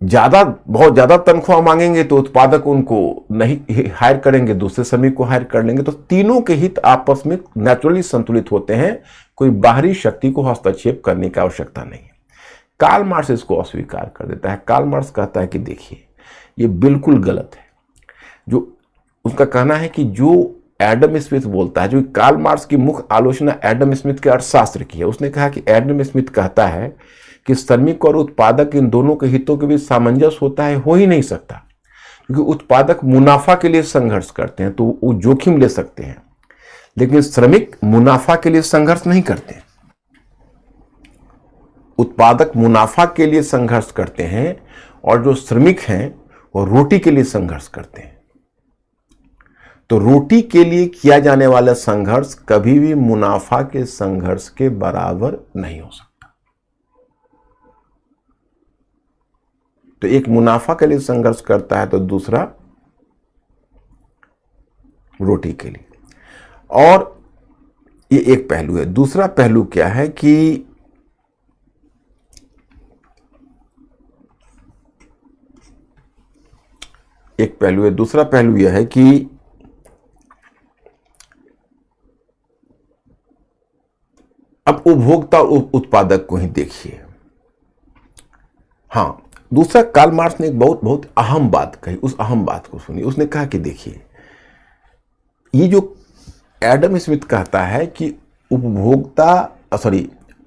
बहुत ज्यादा तनख्वाह मांगेंगे तो उत्पादक उनको नहीं हायर करेंगे, दूसरे श्रमिक को हायर कर लेंगे। तो तीनों के हित आपस में नेचुरली संतुलित होते हैं, कोई बाहरी शक्ति को हस्तक्षेप करने की आवश्यकता नहीं है। कार्ल मार्क्स इसको अस्वीकार कर देता है। कार्ल मार्क्स कहता है कि देखिए ये बिल्कुल गलत है। जो उसका कहना है कि जो एडम स्मिथ बोलता है, जो कार्ल मार्क्स की मुख्य आलोचना एडम स्मिथ के अर्थशास्त्र की है, उसने कहा कि एडम स्मिथ कहता है कि श्रमिक और उत्पादक इन दोनों के हितों के बीच सामंजस्य होता है, हो ही नहीं सकता, क्योंकि उत्पादक मुनाफा के लिए संघर्ष करते हैं तो वो जोखिम ले सकते हैं, लेकिन श्रमिक मुनाफा के लिए संघर्ष नहीं करते। उत्पादक मुनाफा के लिए संघर्ष करते हैं और जो श्रमिक हैं वो रोटी के लिए संघर्ष करते हैं। तो रोटी के लिए किया जाने वाला संघर्ष कभी भी मुनाफा के संघर्ष के बराबर नहीं हो सकता। तो एक मुनाफा के लिए संघर्ष करता है तो दूसरा रोटी के लिए। और ये एक पहलू है। दूसरा पहलू क्या है कि दूसरा पहलू यह है कि अब उपभोक्ता और उत्पादक को ही देखिए। हाँ, दूसरा कार्ल मार्क्स ने एक बहुत अहम बात कही, उस अहम बात को सुनिए। उसने कहा कि देखिए ये जो एडम स्मिथ कहता है कि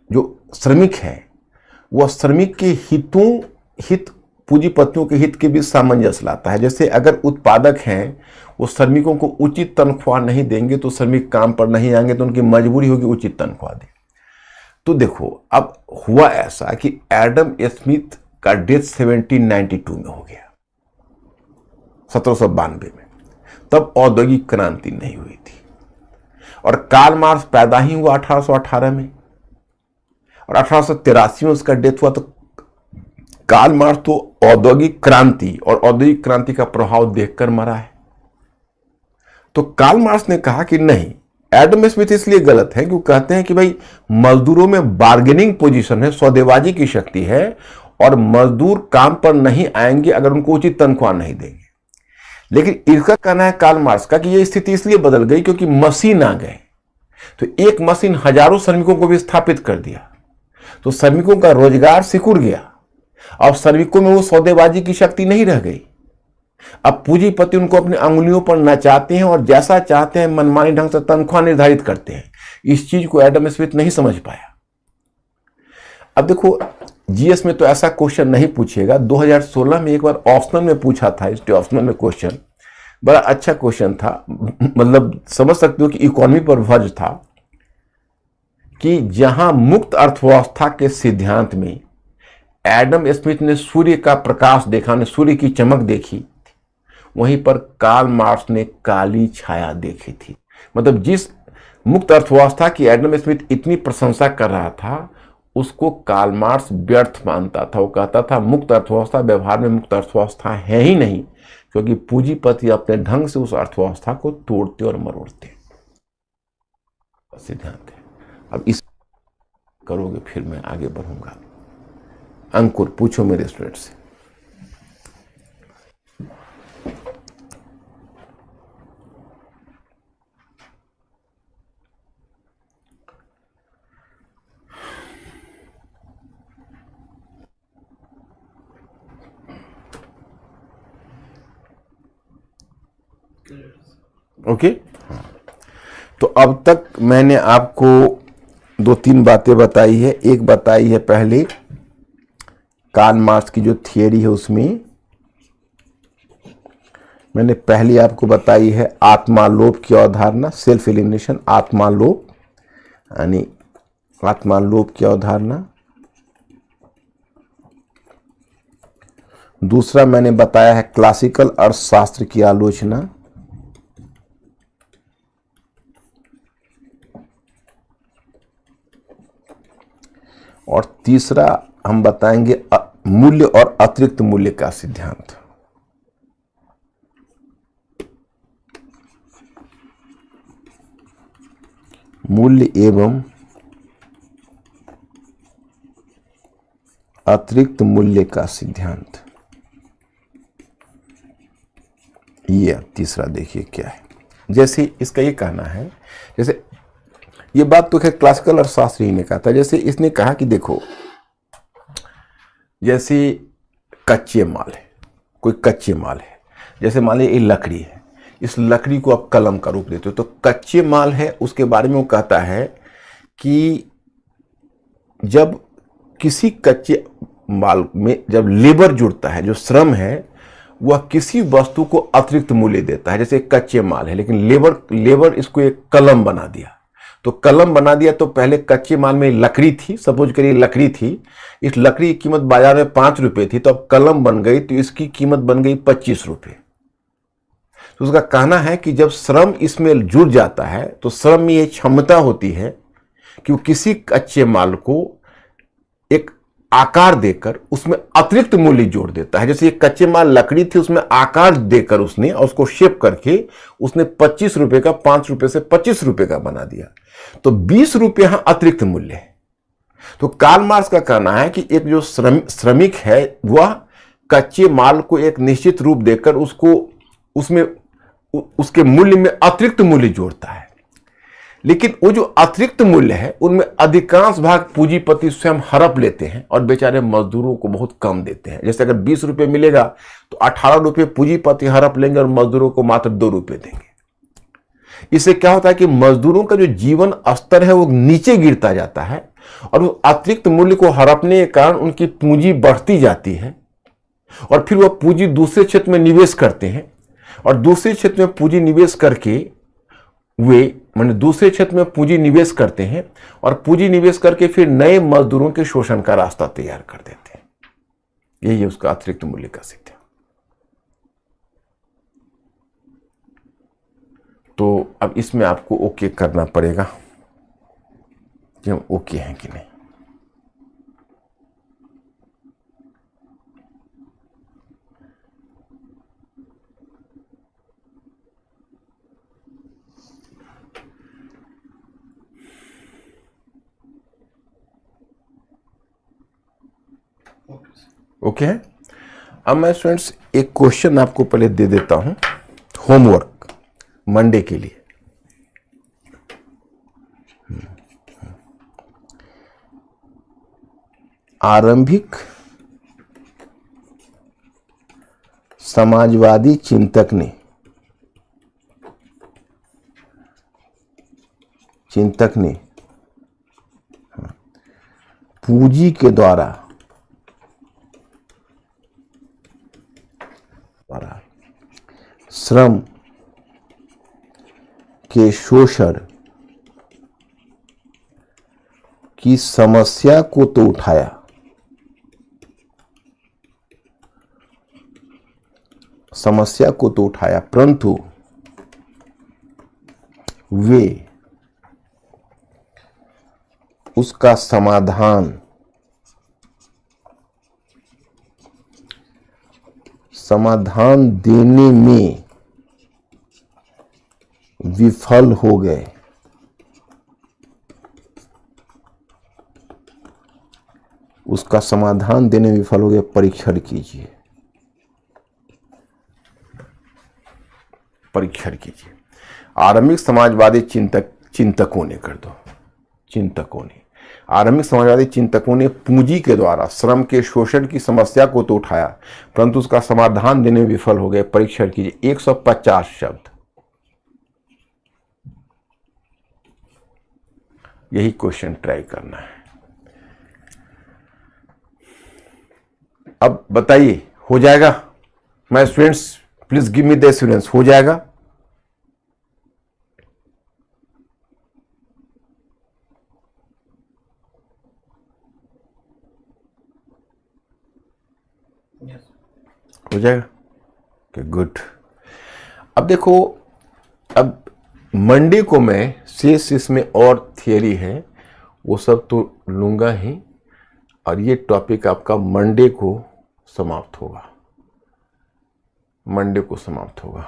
जो श्रमिक है वह श्रमिक के हित पूंजीपतियों के हित के बीच सामंजस्य लाता है। जैसे अगर उत्पादक हैं वो श्रमिकों को उचित तनख्वाह नहीं देंगे तो श्रमिक काम पर नहीं आएंगे, तो उनकी मजबूरी होगी उचित तनख्वाह दें। तो देखो अब हुआ ऐसा कि एडम स्मिथ का डेथ 1792 में हो गया, 1792 में। तब औद्योगिक क्रांति नहीं हुई थी और कार्ल मार्क्स पैदा ही हुआ 1818 में और 1883 में उसका डेथ हुआ। तो कार्ल मार्क्स तो औद्योगिक क्रांति और औद्योगिक क्रांति का प्रभाव देखकर मरा है। तो कार्ल मार्क्स ने कहा कि नहीं, एडम स्मिथ इसलिए गलत है क्योंकि कहते हैं कि भाई मजदूरों में बार्गेनिंग पोजीशन है, सौदेबाजी की शक्ति है और मजदूर काम पर नहीं आएंगे अगर उनको उचित तनख्वाह नहीं देंगे। लेकिन इसका कहना है कार्ल मार्क्स का कि यह स्थिति इसलिए बदल गई क्योंकि मशीन आ गए। तो एक मशीन हजारों श्रमिकों को भी स्थापित कर दिया, तो श्रमिकों का रोजगार सिकुड़ गया। अब श्रमिकों में वो सौदेबाजी की शक्ति नहीं रह गई। अब पूंजीपति उनको अपनी अंगुलियों पर नचाते हैं और जैसा चाहते हैं मनमानी ढंग से तनख्वाह निर्धारित करते हैं। इस चीज को एडम स्मिथ नहीं समझ पाया। अब देखो जीएस में तो ऐसा क्वेश्चन नहीं पूछेगा। 2016 में एक बार ऑप्शनल में पूछा था, हिस्ट्री ऑप्शनल में क्वेश्चन, बड़ा अच्छा क्वेश्चन था। मतलब समझ सकते हो कि इकोनॉमी पर वर्ज था कि जहां मुक्त अर्थव्यवस्था के सिद्धांत में एडम स्मिथ ने सूर्य का प्रकाश देखा, ने सूर्य की चमक देखी, वहीं पर कार्ल मार्क्स ने काली छाया देखी थी। मतलब जिस मुक्त अर्थव्यवस्था की एडम स्मिथ इतनी प्रशंसा कर रहा था, उसको कार्ल मार्क्स व्यर्थ मानता था। वो कहता था मुक्त अर्थव्यवस्था व्यवहार में मुक्त अर्थव्यवस्था है ही नहीं, क्योंकि पूंजीपति अपने ढंग से उस अर्थव्यवस्था को तोड़ते और मरोड़ते। सिद्धांत है। अब इस करोगे फिर मैं आगे बढ़ूंगा। अंकुर, पूछो मेरे स्टूडेंट से। ओके, तो अब तक मैंने आपको 2-3 बातें बताई है। एक बताई है पहले कार्ल मार्क्स की जो थियरी है, उसमें मैंने पहले आपको बताई है आत्मालोभ की अवधारणा, सेल्फ एलिमिनेशन, आत्मालोभ यानी आत्मालोभ की अवधारणा। दूसरा मैंने बताया है क्लासिकल अर्थशास्त्र की आलोचना। और तीसरा हम बताएंगे मूल्य और अतिरिक्त मूल्य का सिद्धांत। मूल्य एवं अतिरिक्त मूल्य का सिद्धांत, ये तीसरा देखिए क्या है। जैसे इसका ये कहना है, जैसे ये बात तो खैर क्लासिकल अर्थशास्त्री ने कहा था। जैसे इसने कहा कि देखो, जैसे कच्चे माल है, कोई कच्चे माल है, जैसे मान लीजिए ये लकड़ी है, इस लकड़ी को आप कलम का रूप देते हो, तो कच्चे माल है, उसके बारे में वो कहता है कि जब किसी कच्चे माल में जब लेबर जुड़ता है, जो श्रम है, वह किसी वस्तु को अतिरिक्त मूल्य देता है। जैसे कच्चे माल है, लेकिन लेबर इसको एक कलम बना दिया, तो कलम बना दिया, तो पहले कच्चे माल में लकड़ी थी, सपोज करिए लकड़ी थी, इस लकड़ी की कीमत बाजार में 5 रुपए थी, तो अब कलम बन गई, तो इसकी कीमत बन गई 25 रुपए। तो उसका कहना है कि जब श्रम इसमें जुड़ जाता है, तो श्रम में यह क्षमता होती है कि वो किसी कच्चे माल को एक आकार देकर उसमें अतिरिक्त मूल्य जोड़ देता है। जैसे ये कच्चे माल लकड़ी थी, उसमें आकार देकर उसने, और उसको शेप करके उसने 25 रुपए का 5 रुपए से 25 रुपए का बना दिया, तो 20 रुपए यहां अतिरिक्त मूल्य है। तो कार्ल मार्क्स का कहना है कि एक जो श्रमिक है, वह कच्चे माल को एक निश्चित रूप देकर उसको उसमें उसके मूल्य में अतिरिक्त मूल्य जोड़ता है, लेकिन वो जो अतिरिक्त मूल्य है उनमें अधिकांश भाग पूंजीपति स्वयं हड़प लेते हैं और बेचारे मजदूरों को बहुत कम देते हैं। जैसे अगर 20 रुपए मिलेगा तो 18 रुपए पूंजीपति हड़प लेंगे और मजदूरों को मात्र 2 रुपए देंगे। इससे क्या होता है कि मजदूरों का जो जीवन स्तर है वो नीचे गिरता जाता है, और उस अतिरिक्त मूल्य को हड़पने के कारण उनकी पूंजी बढ़ती जाती है, और फिर वह पूंजी दूसरे क्षेत्र में निवेश करते हैं, और दूसरे क्षेत्र में पूंजी निवेश करके दूसरे क्षेत्र में पूंजी निवेश करते हैं, और पूंजी निवेश करके फिर नए मजदूरों के शोषण का रास्ता तैयार कर देते हैं। यही है उसका अतिरिक्त मूल्य का सिद्धांत। तो अब इसमें आपको ओके करना पड़ेगा कि हम ओके हैं कि नहीं। ओके है। अब मैं स्टूडेंट्स एक क्वेश्चन आपको पहले दे देता हूं, होमवर्क मंडे के लिए। आरंभिक समाजवादी चिंतक ने पूंजी के द्वारा श्रम के शोषण की समस्या को तो उठाया, परंतु वे उसका समाधान देने में विफल हो गए, उसका समाधान देने में विफल हो गए, परीक्षण कीजिए, परीक्षण कीजिए। आरंभिक समाजवादी चिंतकों ने कर दो, चिंतकों ने, आरंभिक समाजवादी चिंतकों ने पूंजी के द्वारा श्रम के शोषण की समस्या को तो उठाया, परंतु उसका समाधान देने में विफल हो गए, परीक्षण कीजिए। 150 शब्द, यही क्वेश्चन ट्राई करना है। अब बताइए, हो जाएगा? My students please give me the assurance, हो जाएगा? हो जाएगा? Okay, good. अब देखो, अब मंडे को मैं शेष इसमें और थियरी है वो सब तो लूंगा ही, और ये टॉपिक आपका मंडे को समाप्त होगा, मंडे को समाप्त होगा।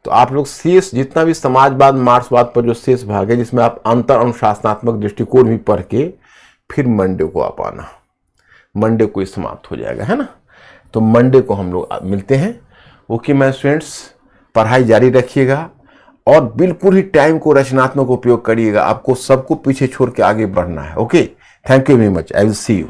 तो आप लोग शेष जितना भी समाजवाद मार्क्सवाद पर जो शेष भाग है, जिसमें आप अंतर अनुशासनात्मक दृष्टिकोण भी पढ़ के फिर मंडे को आप आना, मंडे को ही समाप्त हो जाएगा, है ना? तो मंडे को हम लोग मिलते हैं। ओके माय स्टूडेंट्स, पढ़ाई जारी रखिएगा और बिल्कुल ही टाइम को रचनात्मक उपयोग करिएगा। आपको सबको पीछे छोड़ के आगे बढ़ना है। Okay, thank you very much, I will see you.